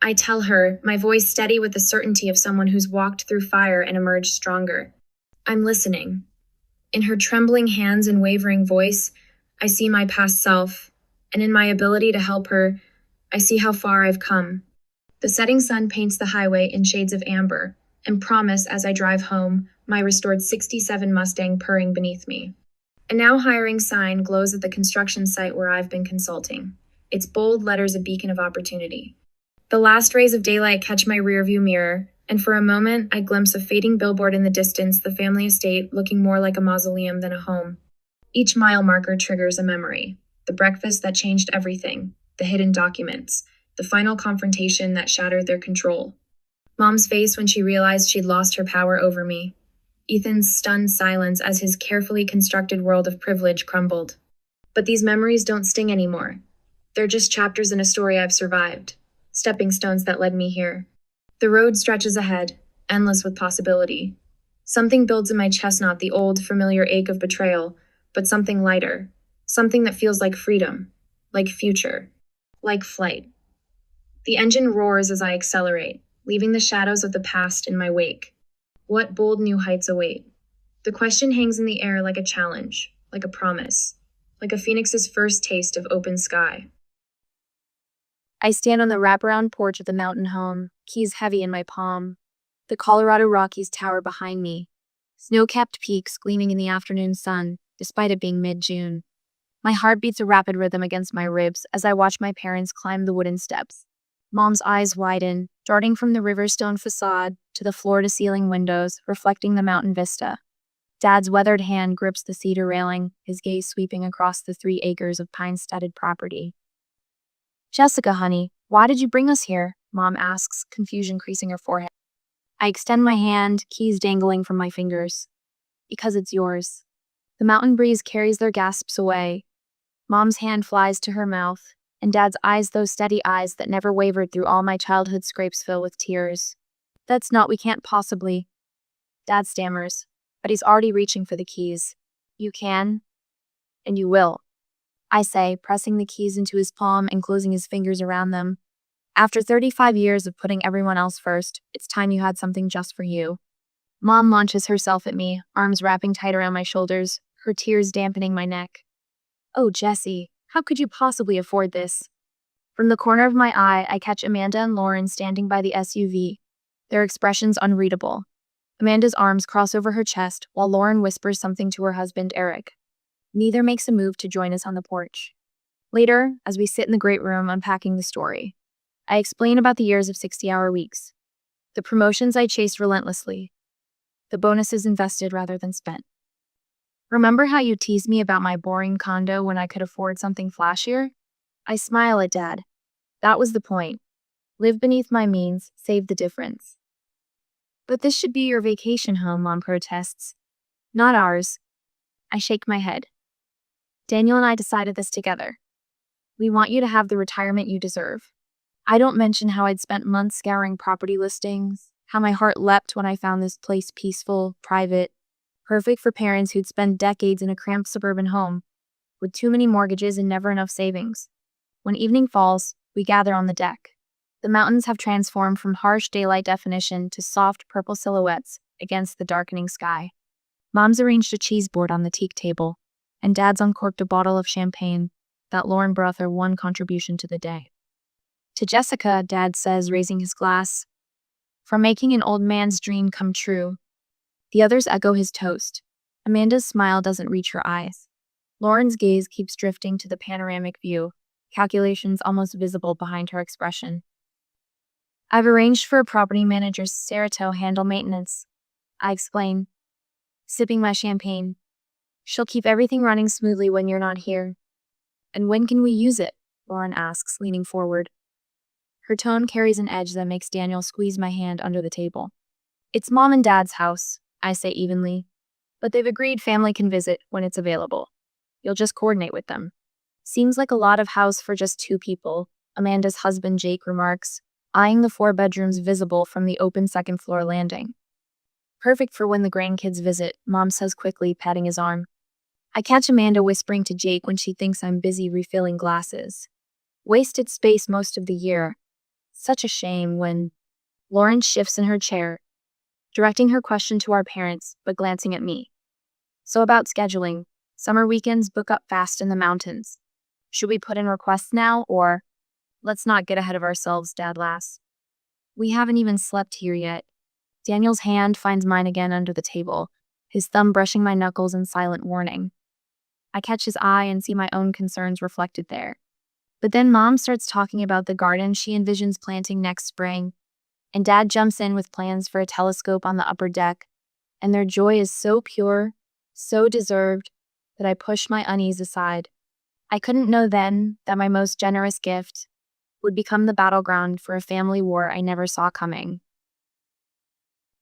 I tell her, my voice steady with the certainty of someone who's walked through fire and emerged stronger. I'm listening. In her trembling hands and wavering voice, I see my past self, and in my ability to help her, I see how far I've come. The setting sun paints the highway in shades of amber, and promise as I drive home, my restored '67 Mustang purring beneath me. A now hiring sign glows at the construction site where I've been consulting, its bold letters a beacon of opportunity. The last rays of daylight catch my rearview mirror, and for a moment I glimpse a fading billboard in the distance, the family estate looking more like a mausoleum than a home. Each mile marker triggers a memory, the breakfast that changed everything, the hidden documents, the final confrontation that shattered their control. Mom's face when she realized she'd lost her power over me. Ethan's stunned silence as his carefully constructed world of privilege crumbled. But these memories don't sting anymore. They're just chapters in a story I've survived, stepping stones that led me here. The road stretches ahead, endless with possibility. Something builds in my chest, not the old, familiar ache of betrayal, but something lighter, something that feels like freedom, like future, like flight. The engine roars as I accelerate, leaving the shadows of the past in my wake. What bold new heights await? The question hangs in the air like a challenge, like a promise, like a phoenix's first taste of open sky. I stand on the wraparound porch of the mountain home, keys heavy in my palm. The Colorado Rockies tower behind me, snow-capped peaks gleaming in the afternoon sun, despite it being mid-June. My heart beats a rapid rhythm against my ribs as I watch my parents climb the wooden steps. Mom's eyes widen, darting from the riverstone facade to the floor-to-ceiling windows, reflecting the mountain vista. Dad's weathered hand grips the cedar railing, his gaze sweeping across the 3 acres of pine-studded property. "Jessica, honey, why did you bring us here?" Mom asks, confusion creasing her forehead. I extend my hand, keys dangling from my fingers. "Because it's yours." The mountain breeze carries their gasps away. Mom's hand flies to her mouth, and Dad's eyes, those steady eyes that never wavered through all my childhood scrapes, fill with tears. We can't possibly." Dad stammers, but he's already reaching for the keys. "You can, and you will," I say, pressing the keys into his palm and closing his fingers around them. "After 35 years of putting everyone else first, it's time you had something just for you." Mom launches herself at me, arms wrapping tight around my shoulders, her tears dampening my neck. "Oh, Jessie, how could you possibly afford this?" From the corner of my eye, I catch Amanda and Lauren standing by the SUV, their expressions unreadable. Amanda's arms cross over her chest, while Lauren whispers something to her husband, Eric. Neither makes a move to join us on the porch. Later, as we sit in the great room unpacking the story, I explain about the years of 60-hour weeks, the promotions I chased relentlessly, the bonuses invested rather than spent. "Remember how you teased me about my boring condo when I could afford something flashier?" I smile at Dad. That was the point. Live beneath my means, save the difference. "But this should be your vacation home," Mom protests. "Not ours." I shake my head. "Daniel and I decided this together. We want you to have the retirement you deserve." I don't mention how I'd spent months scouring property listings, how my heart leapt when I found this place peaceful, private, perfect for parents who'd spent decades in a cramped suburban home, with too many mortgages and never enough savings. When evening falls, we gather on the deck. The mountains have transformed from harsh daylight definition to soft purple silhouettes against the darkening sky. Mom's arranged a cheese board on the teak table, and Dad's uncorked a bottle of champagne that Lauren brought their one contribution to the day. "To Jessica," Dad says, raising his glass, "for making an old man's dream come true." The others echo his toast. Amanda's smile doesn't reach her eyes. Lauren's gaze keeps drifting to the panoramic view, calculations almost visible behind her expression. "I've arranged for a property manager, Sarah, to handle maintenance," I explain, sipping my champagne. "She'll keep everything running smoothly when you're not here." "And when can we use it?" Lauren asks, leaning forward. Her tone carries an edge that makes Daniel squeeze my hand under the table. "It's Mom and Dad's house," I say evenly, "but they've agreed family can visit when it's available. You'll just coordinate with them." "Seems like a lot of house for just 2 people, Amanda's husband Jake remarks, eyeing the 4 bedrooms visible from the open second-floor landing. "Perfect for when the grandkids visit," Mom says quickly, patting his arm. I catch Amanda whispering to Jake when she thinks I'm busy refilling glasses. Wasted space most of the year. Such a shame when Lauren shifts in her chair, directing her question to our parents, but glancing at me. "So about scheduling, summer weekends book up fast in the mountains. Should we put in requests now, or—" "Let's not get ahead of ourselves," Dad laughs. "We haven't even slept here yet." Daniel's hand finds mine again under the table, his thumb brushing my knuckles in silent warning. I catch his eye and see my own concerns reflected there. But then Mom starts talking about the garden she envisions planting next spring, and Dad jumps in with plans for a telescope on the upper deck, and their joy is so pure, so deserved, that I push my unease aside. I couldn't know then that my most generous gift would become the battleground for a family war I never saw coming.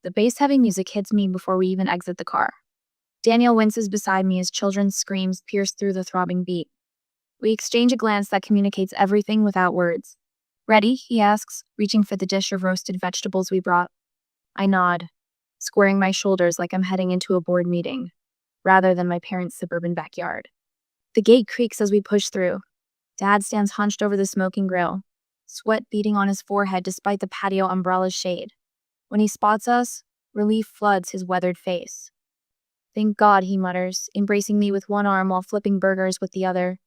The bass-heavy music hits me before we even exit the car. Daniel winces beside me as children's screams pierce through the throbbing beat. We exchange a glance that communicates everything without words. "Ready?" he asks, reaching for the dish of roasted vegetables we brought. I nod, squaring my shoulders like I'm heading into a board meeting, rather than my parents' suburban backyard. The gate creaks as we push through. Dad stands hunched over the smoking grill, sweat beading on his forehead despite the patio umbrella's shade. When he spots us, relief floods his weathered face. "Thank God," he mutters, embracing me with one arm while flipping burgers with the other.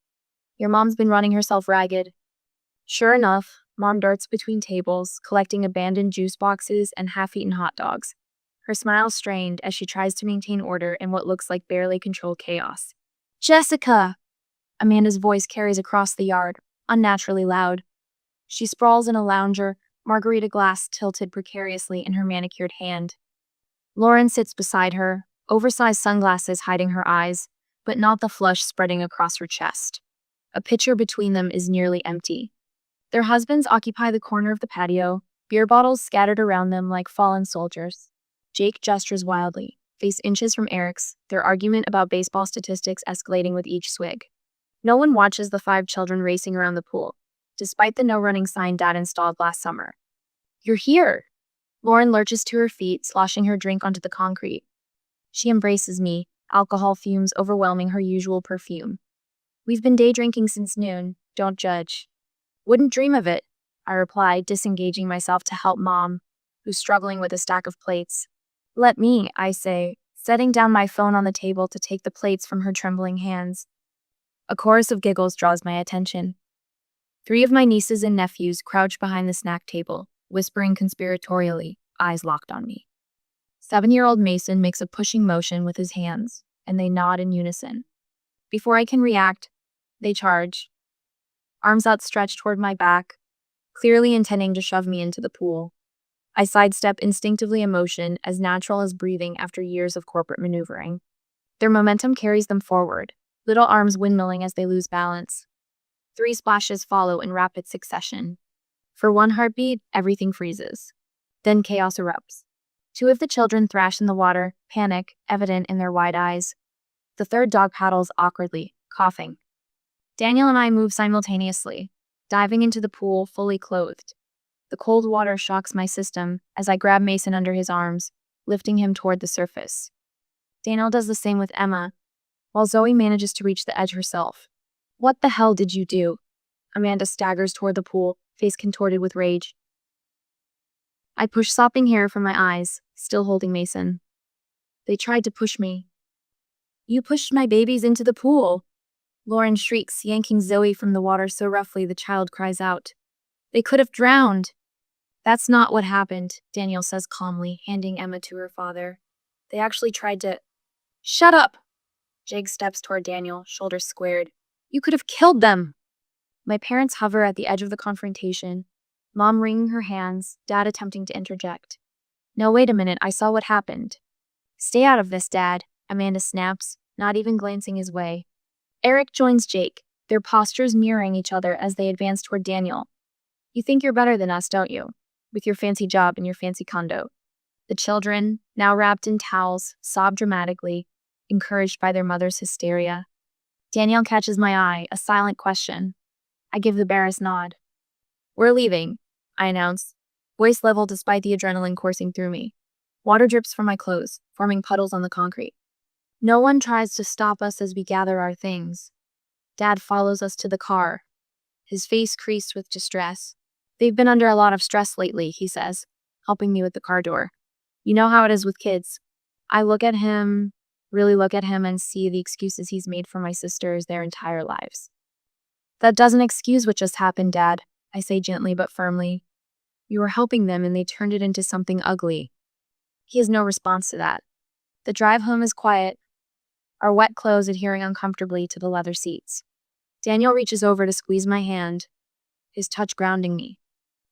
"Your mom's been running herself ragged." Sure enough, Mom darts between tables, collecting abandoned juice boxes and half-eaten hot dogs. Her smile strained as she tries to maintain order in what looks like barely controlled chaos. "Jessica!" Amanda's voice carries across the yard, unnaturally loud. She sprawls in a lounger, margarita glass tilted precariously in her manicured hand. Lauren sits beside her, oversized sunglasses hiding her eyes, but not the flush spreading across her chest. A pitcher between them is nearly empty. Their husbands occupy the corner of the patio, beer bottles scattered around them like fallen soldiers. Jake gestures wildly, face inches from Eric's, their argument about baseball statistics escalating with each swig. No one watches the 5 children racing around the pool, despite the no-running sign Dad installed last summer. "You're here!" Lauren lurches to her feet, sloshing her drink onto the concrete. She embraces me, alcohol fumes overwhelming her usual perfume. "We've been day drinking since noon. Don't judge." "Wouldn't dream of it," I reply, disengaging myself to help Mom, who's struggling with a stack of plates. "Let me," I say, setting down my phone on the table to take the plates from her trembling hands. A chorus of giggles draws my attention. 3 of my nieces and nephews crouch behind the snack table, whispering conspiratorially, eyes locked on me. 7-year-old Mason makes a pushing motion with his hands, and they nod in unison. Before I can react, they charge, arms outstretched toward my back, clearly intending to shove me into the pool. I sidestep instinctively, emotion as natural as breathing after years of corporate maneuvering. Their momentum carries them forward, little arms windmilling as they lose balance. 3 splashes follow in rapid succession. For one heartbeat, everything freezes. Then chaos erupts. 2 of the children thrash in the water, panic evident in their wide eyes. The third dog paddles awkwardly, coughing. Daniel and I move simultaneously, diving into the pool fully clothed. The cold water shocks my system as I grab Mason under his arms, lifting him toward the surface. Daniel does the same with Emma, while Zoe manages to reach the edge herself. "What the hell did you do?" Amanda staggers toward the pool, face contorted with rage. I push sopping hair from my eyes, still holding Mason. "They tried to push me." "You pushed my babies into the pool!" Lauren shrieks, yanking Zoe from the water so roughly the child cries out. "They could have drowned." "That's not what happened," Daniel says calmly, handing Emma to her father. "They actually tried to—" "Shut up!" Jake steps toward Daniel, shoulders squared. "You could have killed them!" My parents hover at the edge of the confrontation, Mom wringing her hands, Dad attempting to interject. "No, wait a minute, I saw what happened." "Stay out of this, Dad," Amanda snaps, not even glancing his way. Eric joins Jake, their postures mirroring each other as they advance toward Daniel. "You think you're better than us, don't you? With your fancy job and your fancy condo." The children, now wrapped in towels, sob dramatically, encouraged by their mother's hysteria. Daniel catches my eye, a silent question. I give the barest nod. "We're leaving," I announce, voice level despite the adrenaline coursing through me. Water drips from my clothes, forming puddles on the concrete. No one tries to stop us as we gather our things. Dad follows us to the car, his face creased with distress. "They've been under a lot of stress lately," he says, helping me with the car door. "You know how it is with kids." I really look at him and see the excuses he's made for my sisters their entire lives. "That doesn't excuse what just happened, Dad," I say gently but firmly. "You were helping them and they turned it into something ugly." He has no response to that. The drive home is quiet, our wet clothes adhering uncomfortably to the leather seats. Daniel reaches over to squeeze my hand, his touch grounding me.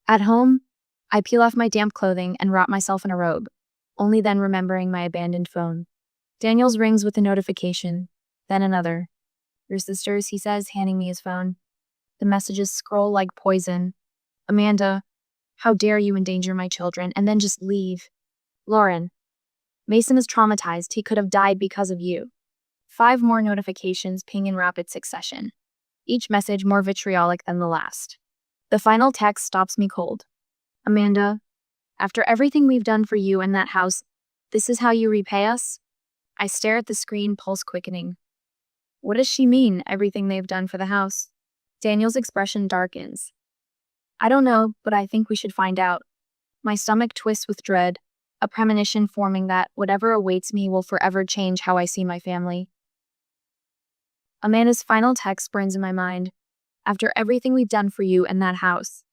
At home, I peel off my damp clothing and wrap myself in a robe, only then remembering my abandoned phone. Daniel's rings with a notification, then another. "Your sisters," he says, handing me his phone. The messages scroll like poison. "Amanda, how dare you endanger my children and then just leave?" "Lauren, Mason is traumatized. He could have died because of you." 5 more notifications ping in rapid succession, each message more vitriolic than the last. The final text stops me cold. "Amanda, after everything we've done for you and that house, this is how you repay us?" I stare at the screen, pulse quickening. What does she mean, everything they've done for the house? Daniel's expression darkens. "I don't know, but I think we should find out." My stomach twists with dread, a premonition forming that whatever awaits me will forever change how I see my family. Amanda's final text burns in my mind. "After everything we've done for you and that house."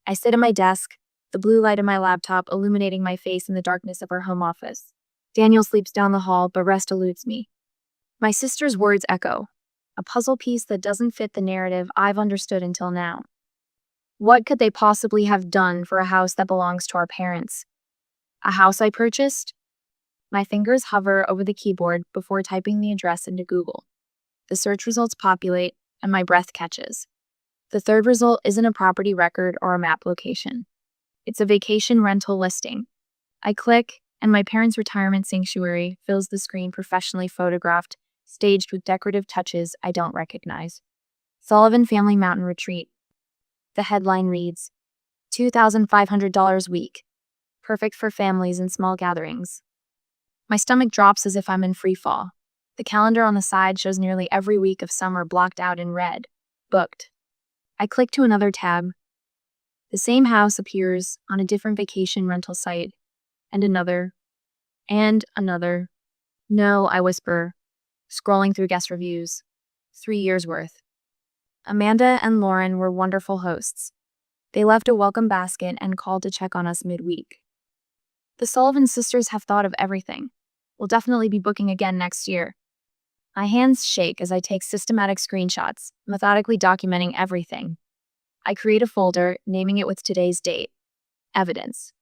I sit at my desk, the blue light of my laptop illuminating my face in the darkness of our home office. Daniel sleeps down the hall, but rest eludes me. My sister's words echo, a puzzle piece that doesn't fit the narrative I've understood until now. What could they possibly have done for a house that belongs to our parents? A house I purchased? My fingers hover over the keyboard before typing the address into Google. The search results populate, and my breath catches. The third result isn't a property record or a map location. It's a vacation rental listing. I click, and my parents' retirement sanctuary fills the screen professionally photographed, staged with decorative touches I don't recognize. Sullivan Family Mountain Retreat. The headline reads, $2,500 week. Perfect for families and small gatherings. My stomach drops as if I'm in free fall. The calendar on the side shows nearly every week of summer blocked out in red. Booked. I click to another tab. The same house appears on a different vacation rental site. And another. And another. No, I whisper, scrolling through guest reviews. 3 years worth. Amanda and Lauren were wonderful hosts. They left a welcome basket and called to check on us midweek. The Sullivan sisters have thought of everything. We'll definitely be booking again next year. My hands shake as I take systematic screenshots, methodically documenting everything. I create a folder, naming it with today's date. Evidence.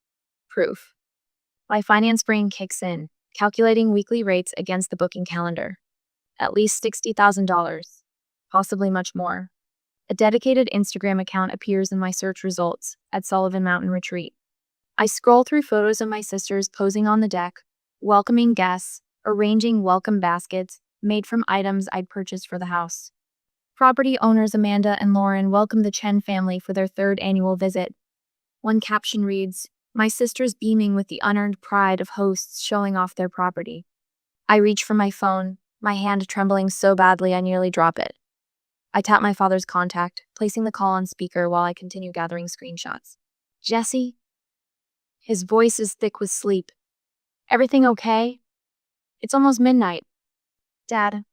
Proof. My finance brain kicks in, calculating weekly rates against the booking calendar. At least $60,000. Possibly much more. A dedicated Instagram account appears in my search results at Sullivan Mountain Retreat. I scroll through photos of my sisters posing on the deck, welcoming guests, arranging welcome baskets made from items I'd purchased for the house. Property owners Amanda and Lauren welcome the Chen family for their 3rd annual visit. One caption reads, "My sisters beaming with the unearned pride of hosts showing off their property." I reach for my phone, my hand trembling so badly I nearly drop it. I tap my father's contact, placing the call on speaker while I continue gathering screenshots. "Jesse?" His voice is thick with sleep. "Everything okay? It's almost midnight." "Dad,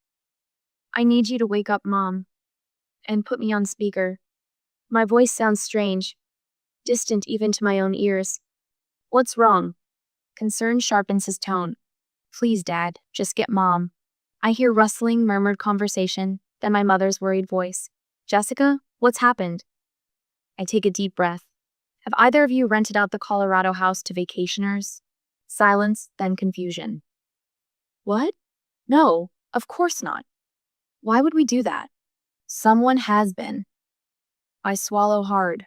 I need you to wake up Mom and put me on speaker." My voice sounds strange, distant even to my own ears. "What's wrong?" Concern sharpens his tone. "Please, Dad, just get Mom." I hear rustling, murmured conversation, then my mother's worried voice. "Jessica, what's happened?" I take a deep breath. "Have either of you rented out the Colorado house to vacationers?" Silence, then confusion. "What? No, of course not. Why would we do that?" "Someone has been." I swallow hard.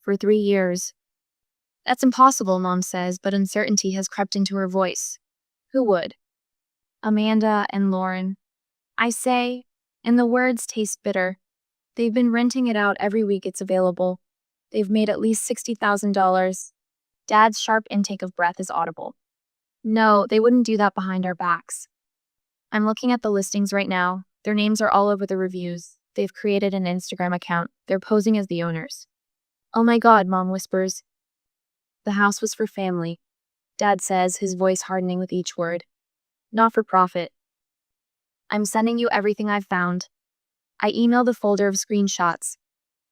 "For 3 years. "That's impossible," Mom says, but uncertainty has crept into her voice. "Who would?" "Amanda and Lauren." I say, and the words taste bitter. "They've been renting it out every week it's available. They've made at least $60,000. Dad's sharp intake of breath is audible. "No, they wouldn't do that behind our backs." I'm looking at the listings right now. Their names are all over the reviews. They've created an Instagram account. They're posing as the owners. "Oh my God," Mom whispers. "The house was for family," Dad says, his voice hardening with each word. "Not for profit." I'm sending you everything I've found. I email the folder of screenshots.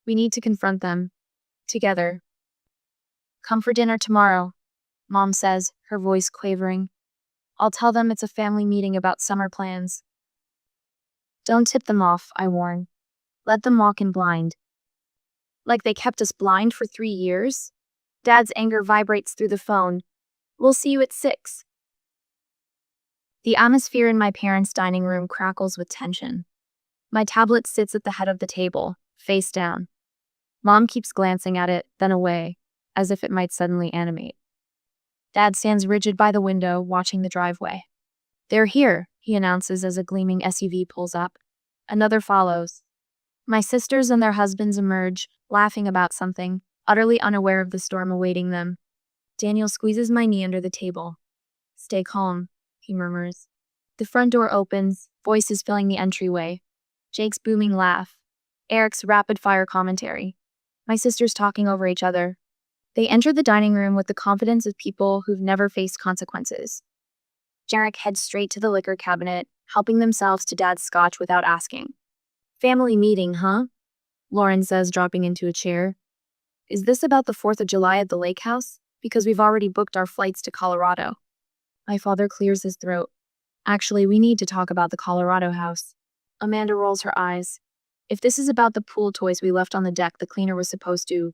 We need to confront them. Together. "Come for dinner tomorrow," Mom says, her voice quavering. "I'll tell them it's a family meeting about summer plans." "Don't tip them off," I warn. "Let them walk in blind." Like they kept us blind for 3 years? Dad's anger vibrates through the phone. "We'll see you at 6. The atmosphere in my parents' dining room crackles with tension. My tablet sits at the head of the table, face down. Mom keeps glancing at it, then away, as if it might suddenly animate. Dad stands rigid by the window, watching the driveway. "They're here," he announces as a gleaming SUV pulls up. Another follows. My sisters and their husbands emerge, laughing about something, utterly unaware of the storm awaiting them. Daniel squeezes my knee under the table. "Stay calm," he murmurs. The front door opens, voices filling the entryway. Jake's booming laugh. Eric's rapid-fire commentary. My sisters talking over each other. They enter the dining room with the confidence of people who've never faced consequences. Jarek heads straight to the liquor cabinet, helping themselves to Dad's scotch without asking. "Family meeting, huh?" Lauren says, dropping into a chair. "Is this about the 4th of July at the lake house? Because we've already booked our flights to Colorado." My father clears his throat. "Actually, we need to talk about the Colorado house." Amanda rolls her eyes. If this is about the pool toys we left on the deck, the cleaner was supposed to.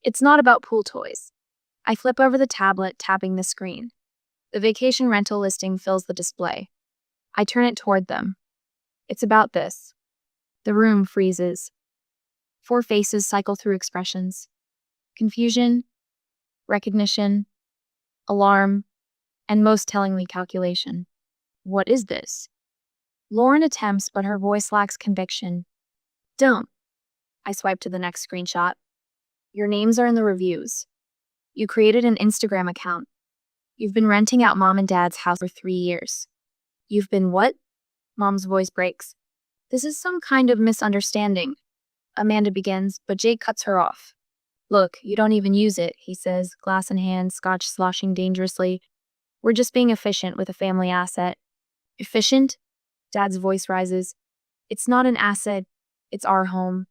It's not about pool toys. I flip over the tablet, tapping the screen. The vacation rental listing fills the display. I turn it toward them. It's about this. The room freezes. 4 faces cycle through expressions: confusion, recognition, alarm, and most tellingly, calculation. What is this? Lauren attempts, but her voice lacks conviction. Don't. I swipe to the next screenshot. Your names are in the reviews. You created an Instagram account. You've been renting out mom and dad's house for 3 years. You've been what? Mom's voice breaks. This is some kind of misunderstanding. Amanda begins, but Jake cuts her off. Look, you don't even use it, he says, glass in hand, scotch sloshing dangerously. We're just being efficient with a family asset. Efficient? Dad's voice rises. It's not an asset. It's our home.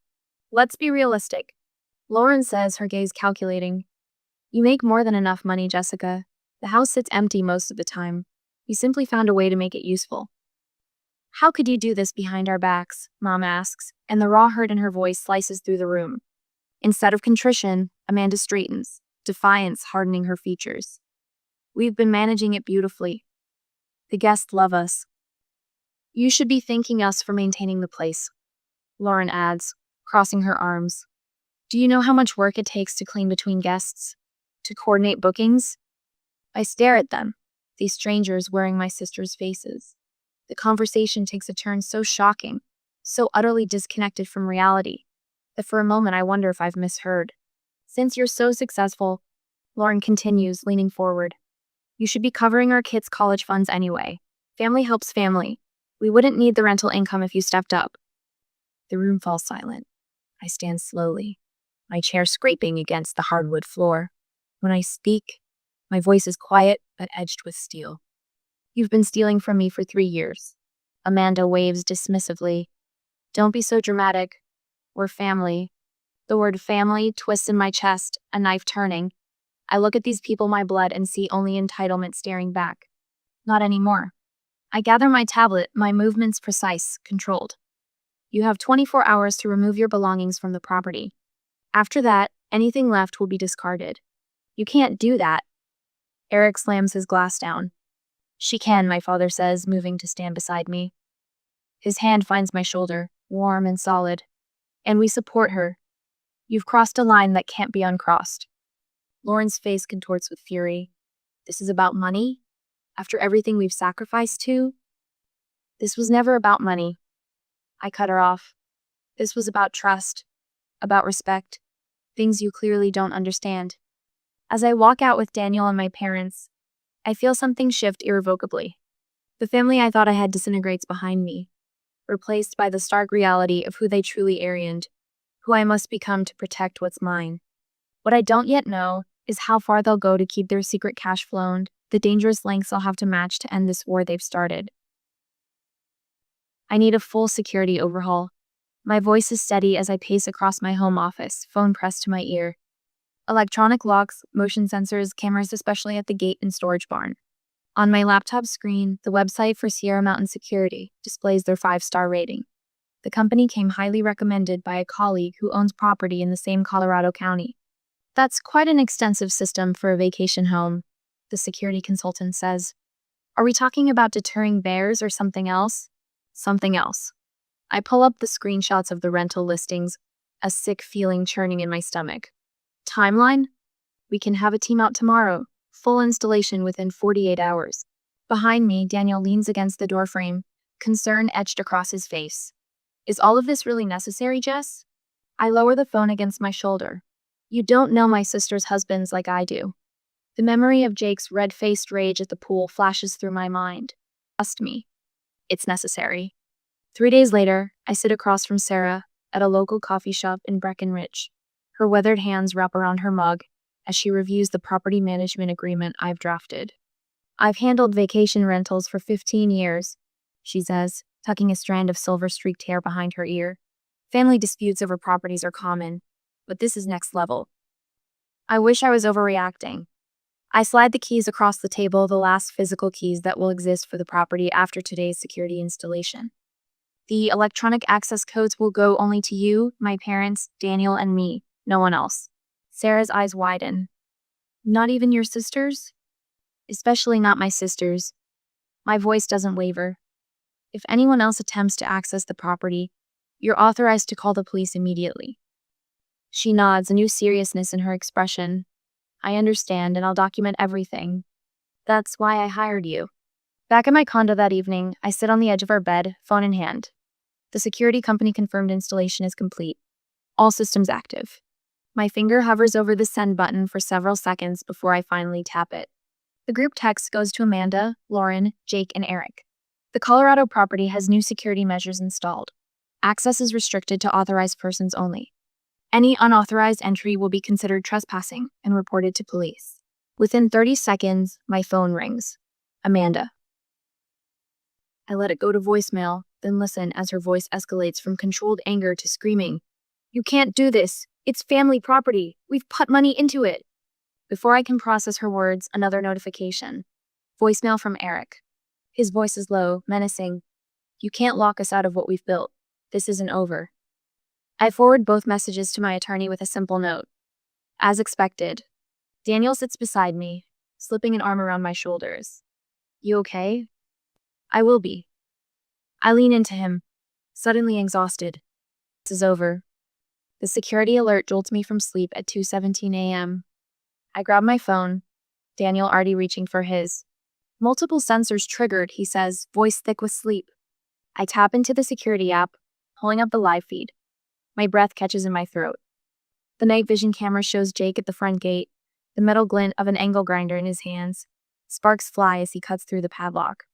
Let's be realistic. Lauren says, her gaze calculating. You make more than enough money, Jessica. The house sits empty most of the time. You simply found a way to make it useful. How could you do this behind our backs? Mom asks, and the raw hurt in her voice slices through the room. Instead of contrition, Amanda straightens, defiance hardening her features. We've been managing it beautifully. The guests love us. You should be thanking us for maintaining the place, Lauren adds, crossing her arms. Do you know how much work it takes to clean between guests? To coordinate bookings? I stare at them, these strangers wearing my sister's faces. The conversation takes a turn so shocking, so utterly disconnected from reality, that for a moment I wonder if I've misheard. Since you're so successful, Lauren continues, leaning forward, you should be covering our kids' college funds anyway. Family helps family. We wouldn't need the rental income if you stepped up. The room falls silent. I stand slowly, my chair scraping against the hardwood floor. When I speak, my voice is quiet but edged with steel. You've been stealing from me for 3 years. Amanda waves dismissively. Don't be so dramatic. We're family. The word family twists in my chest, a knife turning. I look at these people, my blood, and see only entitlement staring back. Not anymore. I gather my tablet, my movements precise, controlled. You have 24 hours to remove your belongings from the property. After that, anything left will be discarded. You can't do that. Eric slams his glass down. She can, my father says, moving to stand beside me. His hand finds my shoulder, warm and solid. And we support her. You've crossed a line that can't be uncrossed. Lauren's face contorts with fury. This is about money? After everything we've sacrificed to? This was never about money. I cut her off. This was about trust, about respect, things you clearly don't understand. As I walk out with Daniel and my parents, I feel something shift irrevocably. The family I thought I had disintegrates behind me, replaced by the stark reality of who they truly arianed, who I must become to protect what's mine. What I don't yet know is how far they'll go to keep their secret cash flowed, the dangerous lengths I'll have to match to end this war they've started. I need a full security overhaul. My voice is steady as I pace across my home office, phone pressed to my ear. Electronic locks, motion sensors, cameras especially at the gate and storage barn. On my laptop screen, the website for Sierra Mountain Security displays their 5-star rating. The company came highly recommended by a colleague who owns property in the same Colorado County. That's quite an extensive system for a vacation home, the security consultant says. Are we talking about deterring bears or something else? Something else. I pull up the screenshots of the rental listings, a sick feeling churning in my stomach. Timeline? We can have a team out tomorrow. Full installation within 48 hours. Behind me, Daniel leans against the doorframe, concern etched across his face. Is all of this really necessary, Jess? I lower the phone against my shoulder. You don't know my sister's husbands like I do. The memory of Jake's red-faced rage at the pool flashes through my mind. Trust me. It's necessary. 3 days later, I sit across from Sarah at a local coffee shop in Breckenridge. Her weathered hands wrap around her mug as she reviews the property management agreement I've drafted. I've handled vacation rentals for 15 years, she says, tucking a strand of silver-streaked hair behind her ear. Family disputes over properties are common, but this is next level. I wish I was overreacting. I slide the keys across the table, the last physical keys that will exist for the property after today's security installation. The electronic access codes will go only to you, my parents, Daniel, and me. No one else. Sarah's eyes widen. Not even your sisters? Especially not my sisters. My voice doesn't waver. If anyone else attempts to access the property, you're authorized to call the police immediately. She nods, a new seriousness in her expression. I understand, and I'll document everything. That's why I hired you. Back at my condo that evening, I sit on the edge of our bed, phone in hand. The security company confirmed installation is complete. All systems active. My finger hovers over the send button for several seconds before I finally tap it. The group text goes to Amanda, Lauren, Jake, and Eric. The Colorado property has new security measures installed. Access is restricted to authorized persons only. Any unauthorized entry will be considered trespassing and reported to police. Within 30 seconds, my phone rings. Amanda. I let it go to voicemail, then listen as her voice escalates from controlled anger to screaming. You can't do this. It's family property. We've put money into it. Before I can process her words, another notification. Voicemail from Eric. His voice is low, menacing. You can't lock us out of what we've built. This isn't over. I forward both messages to my attorney with a simple note. As expected. Daniel sits beside me, slipping an arm around my shoulders. You okay? I will be. I lean into him, suddenly exhausted. This is over. The security alert jolts me from sleep at 2:17 a.m. I grab my phone, Daniel already reaching for his. Multiple sensors triggered, he says, voice thick with sleep. I tap into the security app, pulling up the live feed. My breath catches in my throat. The night vision camera shows Jake at the front gate, the metal glint of an angle grinder in his hands. Sparks fly as he cuts through the padlock.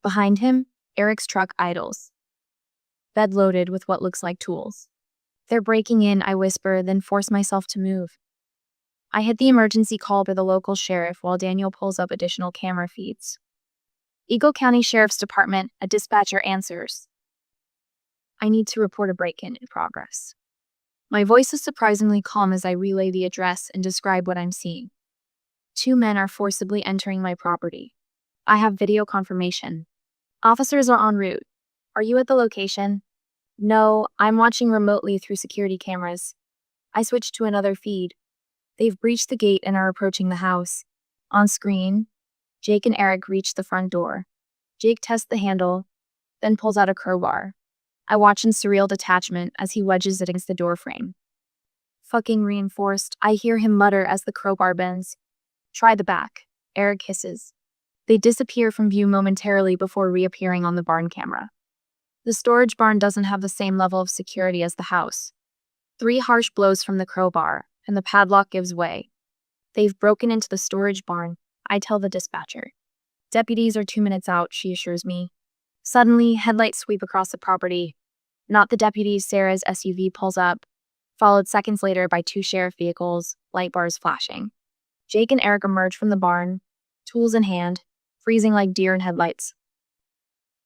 Behind him, Eric's truck idles. Bed loaded with what looks like tools. They're breaking in, I whisper, then force myself to move. I hit the emergency call by the local sheriff while Daniel pulls up additional camera feeds. Eagle County Sheriff's Department, a dispatcher answers. I need to report a break-in in progress. My voice is surprisingly calm as I relay the address and describe what I'm seeing. 2 men are forcibly entering my property. I have video confirmation. Officers are en route. Are you at the location? No, I'm watching remotely through security cameras. I switch to another feed. They've breached the gate and are approaching the house. On screen, Jake and Eric reach the front door. Jake tests the handle, then pulls out a crowbar. I watch in surreal detachment as he wedges it against the doorframe. Fucking reinforced, I hear him mutter as the crowbar bends. Try the back, Eric hisses. They disappear from view momentarily before reappearing on the barn camera. The storage barn doesn't have the same level of security as the house. 3 harsh blows from the crowbar, and the padlock gives way. They've broken into the storage barn, I tell the dispatcher. Deputies are 2 minutes out, she assures me. Suddenly, headlights sweep across the property. Not the deputies, Sarah's SUV pulls up, followed seconds later by 2 sheriff vehicles, light bars flashing. Jake and Eric emerge from the barn, tools in hand, freezing like deer in headlights.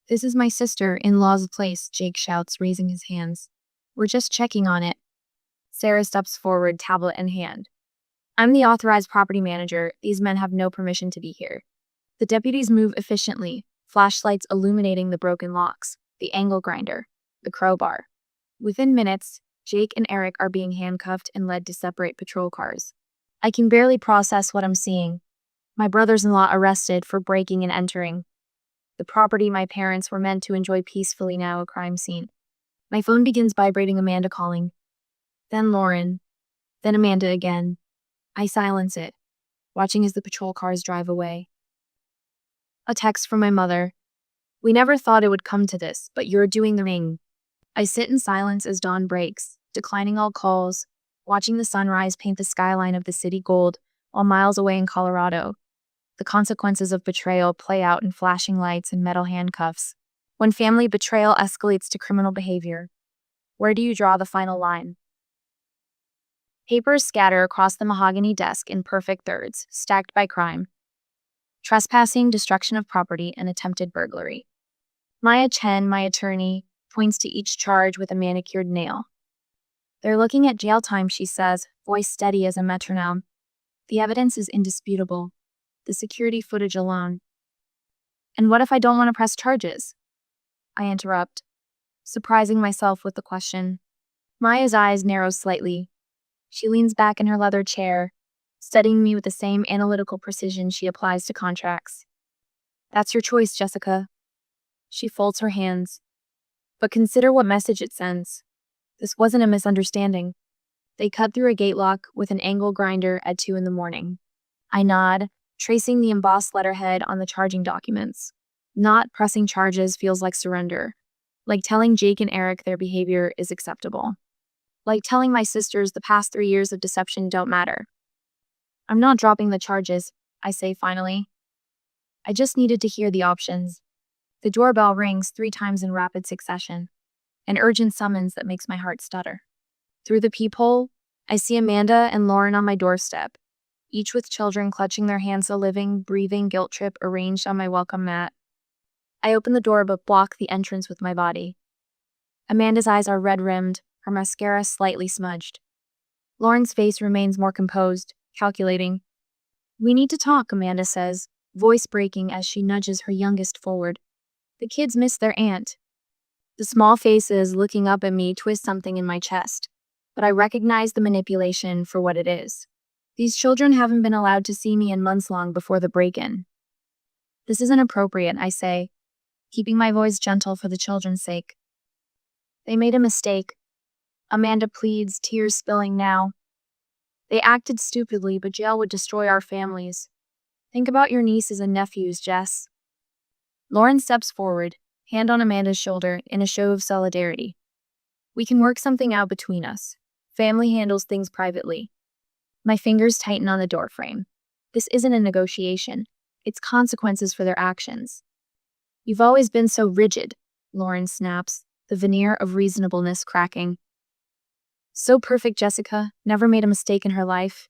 This is my sister, in-law's place, Jake shouts, raising his hands. We're just checking on it. Sarah steps forward, tablet in hand. I'm the authorized property manager. These men have no permission to be here. The deputies move efficiently, flashlights illuminating the broken locks, the angle grinder, the crowbar. Within minutes, Jake and Eric are being handcuffed and led to separate patrol cars. I can barely process what I'm seeing. My brothers-in-law arrested for breaking and entering. The property my parents were meant to enjoy peacefully now a crime scene. My phone begins vibrating, Amanda calling. Then Lauren. Then Amanda again. I silence it, watching as the patrol cars drive away. A text from my mother. We never thought it would come to this, but you're doing the ring. I sit in silence as dawn breaks, declining all calls, watching the sunrise paint the skyline of the city gold while miles away in Colorado. The consequences of betrayal play out in flashing lights and metal handcuffs. When family betrayal escalates to criminal behavior, where do you draw the final line? Papers scatter across the mahogany desk in perfect thirds, stacked by crime. Trespassing, destruction of property, and attempted burglary. Maya Chen, my attorney, points to each charge with a manicured nail. They're looking at jail time, she says, voice steady as a metronome. The evidence is indisputable. The security footage alone. And what if I don't want to press charges? I interrupt. surprising myself with the question. Maya's eyes narrow slightly. She leans back in her leather chair, studying me with the same analytical precision she applies to contracts. That's your choice, Jessica. She folds her hands. But consider what message it sends. This wasn't a misunderstanding. They cut through a gate lock with an angle grinder at 2 in the morning. I nod, tracing the embossed letterhead on the charging documents. Not pressing charges feels like surrender. Like telling Jake and Eric their behavior is acceptable. Like telling my sisters the past 3 years of deception don't matter. I'm not dropping the charges, I say finally. I just needed to hear the options. The doorbell rings 3 times in rapid succession. An urgent summons that makes my heart stutter. Through the peephole, I see Amanda and Lauren on my doorstep, each with children clutching their hands, a living, breathing guilt trip arranged on my welcome mat. I open the door but block the entrance with my body. Amanda's eyes are red-rimmed, her mascara slightly smudged. Lauren's face remains more composed, calculating. We need to talk, Amanda says, voice breaking as she nudges her youngest forward. The kids miss their aunt. The small faces looking up at me twist something in my chest, but I recognize the manipulation for what it is. These children haven't been allowed to see me in months long before the break-in. This isn't appropriate, I say, keeping my voice gentle for the children's sake. They made a mistake. Amanda pleads, tears spilling now. They acted stupidly, but jail would destroy our families. Think about your nieces and nephews, Jess. Lauren steps forward, hand on Amanda's shoulder in a show of solidarity. We can work something out between us. Family handles things privately. My fingers tighten on the doorframe. This isn't a negotiation. It's consequences for their actions. You've always been so rigid, Lauren snaps, the veneer of reasonableness cracking. So perfect, Jessica, never made a mistake in her life.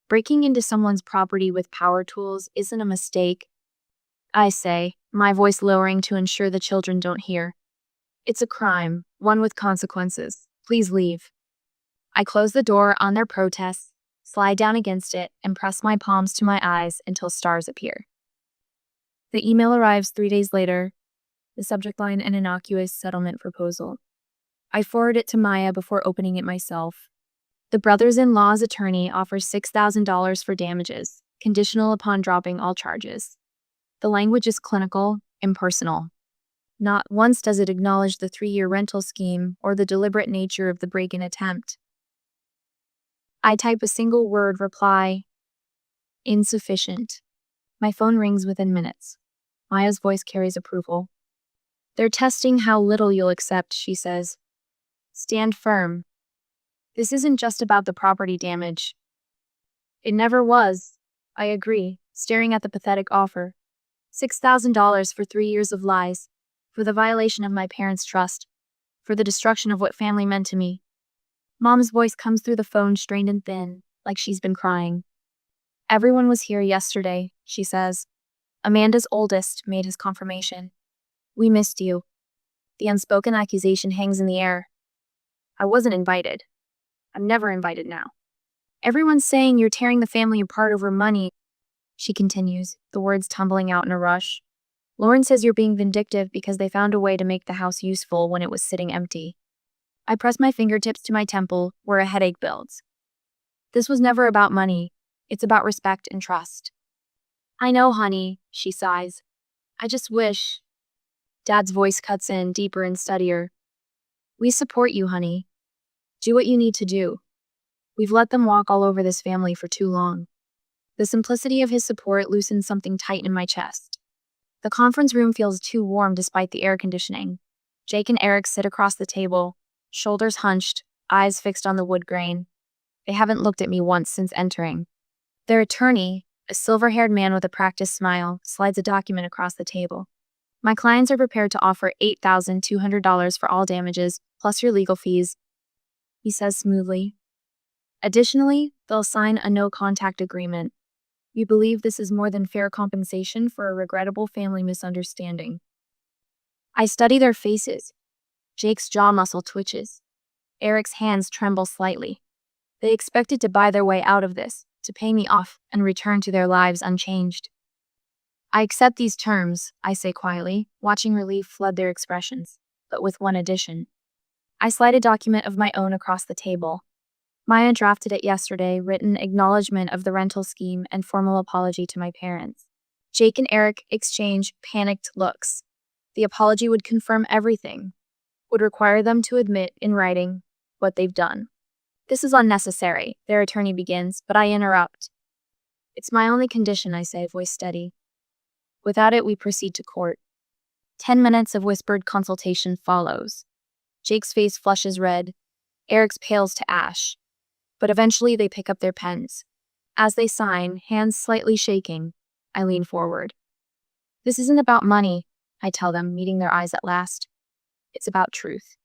Breaking into someone's property with power tools isn't a mistake, I say, my voice lowering to ensure the children don't hear. It's a crime, one with consequences. Please leave. I close the door on their protests, slide down against it, and press my palms to my eyes until stars appear. The email arrives 3 days later, the subject line an innocuous settlement proposal. I forward it to Maya before opening it myself. The brothers-in-law's attorney offers $6,000 for damages, conditional upon dropping all charges. The language is clinical, impersonal. Not once does it acknowledge the 3-year rental scheme or the deliberate nature of the break-in attempt. I type a single word reply. Insufficient. My phone rings within minutes. Maya's voice carries approval. They're testing how little you'll accept, she says. Stand firm. This isn't just about the property damage. It never was. I agree, staring at the pathetic offer. $6,000 for 3 years of lies, for the violation of my parents' trust, for the destruction of what family meant to me. Mom's voice comes through the phone strained and thin, like she's been crying. Everyone was here yesterday, she says. Amanda's oldest made his confirmation. We missed you. The unspoken accusation hangs in the air. I wasn't invited. I'm never invited now. Everyone's saying you're tearing the family apart over money, she continues, the words tumbling out in a rush. Lauren says you're being vindictive because they found a way to make the house useful when it was sitting empty. I press my fingertips to my temple, where a headache builds. This was never about money. It's about respect and trust. I know, honey, she sighs. I just wish. Dad's voice cuts in, deeper and steadier. We support you, honey. Do what you need to do. We've let them walk all over this family for too long. The simplicity of his support loosens something tight in my chest. The conference room feels too warm despite the air conditioning. Jake and Eric sit across the table, shoulders hunched, eyes fixed on the wood grain. They haven't looked at me once since entering. Their attorney, a silver-haired man with a practiced smile, slides a document across the table. My clients are prepared to offer $8,200 for all damages, plus your legal fees, he says smoothly. Additionally, they'll sign a no-contact agreement. We believe this is more than fair compensation for a regrettable family misunderstanding. I study their faces. Jake's jaw muscle twitches. Eric's hands tremble slightly. They expected to buy their way out of this, to pay me off and return to their lives unchanged. I accept these terms, I say quietly, watching relief flood their expressions. but with one addition. I slide a document of my own across the table. Maya drafted it yesterday, written acknowledgement of the rental scheme and formal apology to my parents. Jake and Eric exchange panicked looks. The apology would confirm everything, would require them to admit in writing what they've done. This is unnecessary, their attorney begins, but I interrupt. It's my only condition, I say, voice steady. Without it, we proceed to court. 10 minutes of whispered consultation follows. Jake's face flushes red, Eric's pales to ash. But eventually they pick up their pens. As they sign, hands slightly shaking, I lean forward. This isn't about money, I tell them, meeting their eyes at last. It's about truth.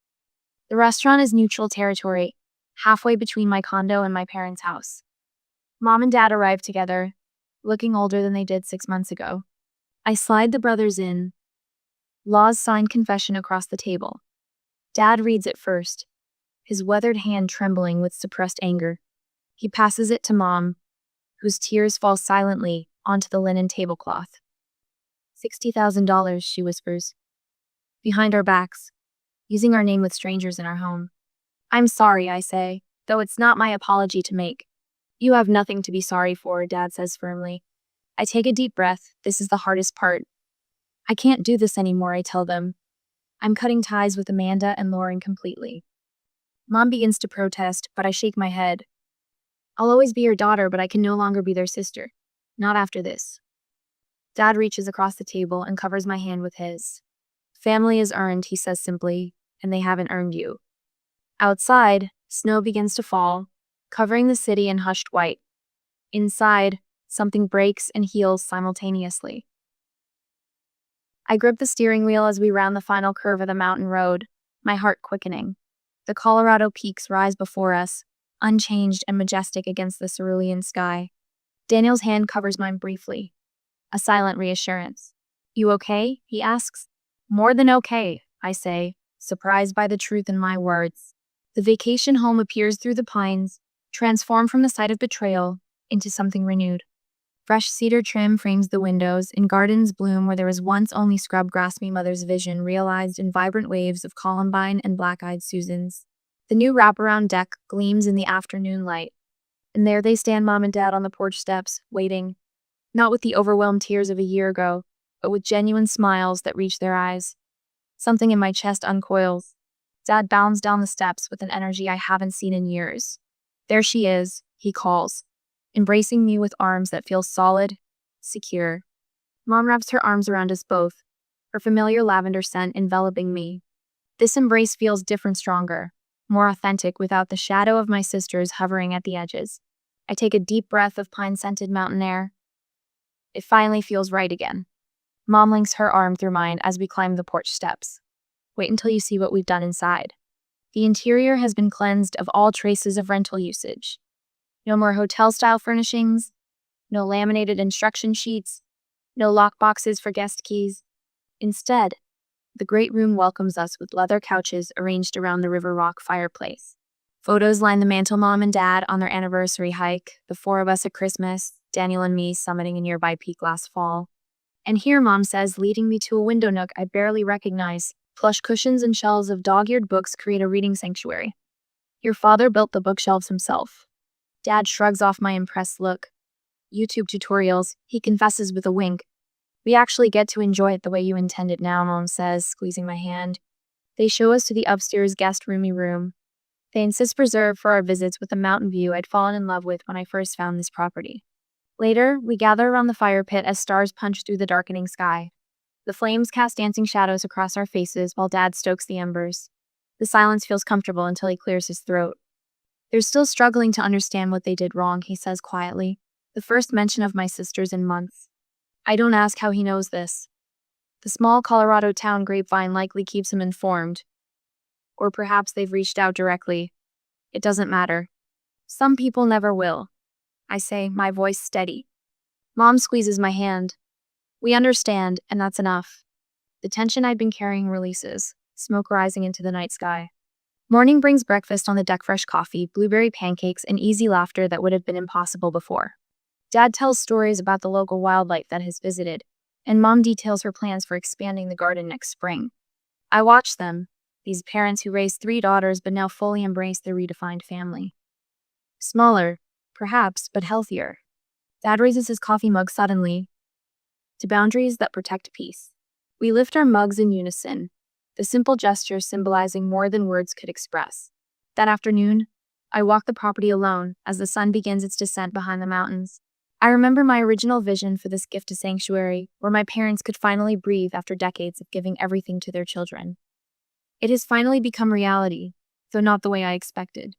The restaurant is neutral territory, halfway between my condo and my parents' house. Mom and Dad arrive together, looking older than they did 6 months ago. I slide the brothers in. Law's signed confession across the table. Dad reads it first, his weathered hand trembling with suppressed anger. He passes it to Mom, whose tears fall silently onto the linen tablecloth. $60,000, she whispers. Behind our backs, using our name with strangers in our home. I'm sorry, I say, though it's not my apology to make. You have nothing to be sorry for, Dad says firmly. I take a deep breath. This is the hardest part. I can't do this anymore, I tell them. I'm cutting ties with Amanda and Lauren completely. Mom begins to protest, but I shake my head. I'll always be your daughter, but I can no longer be their sister. Not after this. Dad reaches across the table and covers my hand with his. Family is earned, he says simply, and they haven't earned you. Outside, snow begins to fall, covering the city in hushed white. Inside, something breaks and heals simultaneously. I grip the steering wheel as we round the final curve of the mountain road, my heart quickening. The Colorado peaks rise before us, unchanged and majestic against the cerulean sky. Daniel's hand covers mine briefly. A silent reassurance. You okay? He asks. More than okay, I say, surprised by the truth in my words. The vacation home appears through the pines, transformed from the site of betrayal into something renewed. Fresh cedar trim frames the windows, and gardens bloom where there was once only scrub grass. Me mother's vision realized in vibrant waves of columbine and black-eyed Susans. The new wraparound deck gleams in the afternoon light. And there they stand, Mom and Dad, on the porch steps, waiting. Not with the overwhelmed tears of a year ago, but with genuine smiles that reach their eyes. Something in my chest uncoils. Dad bounds down the steps with an energy I haven't seen in years. There she is, he calls, embracing me with arms that feel solid, secure. Mom wraps her arms around us both, her familiar lavender scent enveloping me. This embrace feels different, stronger, more authentic, without the shadow of my sisters hovering at the edges. I take a deep breath of pine-scented mountain air. It finally feels right again. Mom links her arm through mine as we climb the porch steps. Wait until you see what we've done inside. The interior has been cleansed of all traces of rental usage. No more hotel-style furnishings, no laminated instruction sheets, no lockboxes for guest keys. Instead, the great room welcomes us with leather couches arranged around the River Rock fireplace. Photos line the mantel, Mom and Dad on their anniversary hike, the 4 of us at Christmas, Daniel and me summiting a nearby peak last fall. And here, Mom says, leading me to a window nook I barely recognize. Plush cushions and shelves of dog-eared books create a reading sanctuary. Your father built the bookshelves himself. Dad shrugs off my impressed look. YouTube tutorials, he confesses with a wink. We actually get to enjoy it the way you intend it now, Mom says, squeezing my hand. They show us to the upstairs guest roomy room. They insist preserved for our visits with the mountain view I'd fallen in love with when I first found this property. Later, we gather around the fire pit as stars punch through the darkening sky. The flames cast dancing shadows across our faces while Dad stokes the embers. The silence feels comfortable until he clears his throat. They're still struggling to understand what they did wrong, he says quietly. The first mention of my sisters in months. I don't ask how he knows this. The small Colorado town grapevine likely keeps him informed. Or perhaps they've reached out directly. It doesn't matter. Some people never will. I say, my voice steady. Mom squeezes my hand. We understand, and that's enough. The tension I'd been carrying releases, smoke rising into the night sky. Morning brings breakfast on the deck, fresh coffee, blueberry pancakes, and easy laughter that would have been impossible before. Dad tells stories about the local wildlife that has visited, and Mom details her plans for expanding the garden next spring. I watch them, These parents who raised 3 daughters but now fully embrace their redefined family. Smaller, perhaps, but healthier. Dad raises his coffee mug suddenly to boundaries that protect peace. We lift our mugs in unison, the simple gesture symbolizing more than words could express. That afternoon, I walk the property alone as the sun begins its descent behind the mountains. I remember my original vision for this gift to sanctuary, where my parents could finally breathe after decades of giving everything to their children. It has finally become reality, though not the way I expected.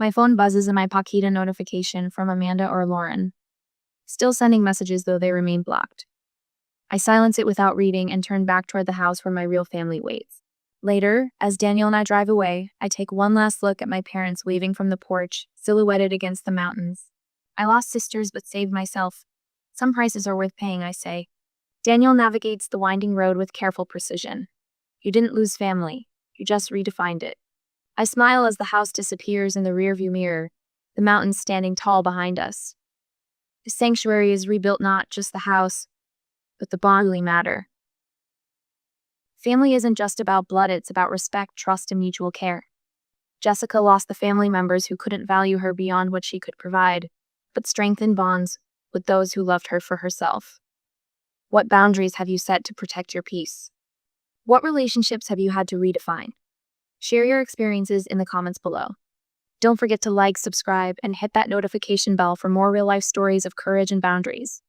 My phone buzzes in my Paquita notification from Amanda or Lauren, still sending messages though they remain blocked. I silence it without reading and turn back toward the house where my real family waits. Later, as Daniel and I drive away, I take one last look at my parents waving from the porch, silhouetted against the mountains. I lost sisters but saved myself. Some prices are worth paying, I say. Daniel navigates the winding road with careful precision. You didn't lose family, you just redefined it. I smile as the house disappears in the rearview mirror, the mountains standing tall behind us. The sanctuary is rebuilt not just the house, but the bodily matter. Family isn't just about blood, it's about respect, trust, and mutual care. Jessica lost the family members who couldn't value her beyond what she could provide, but strengthened bonds with those who loved her for herself. What boundaries have you set to protect your peace? What relationships have you had to redefine? Share your experiences in the comments below. Don't forget to like, subscribe, and hit that notification bell for more real-life stories of courage and boundaries.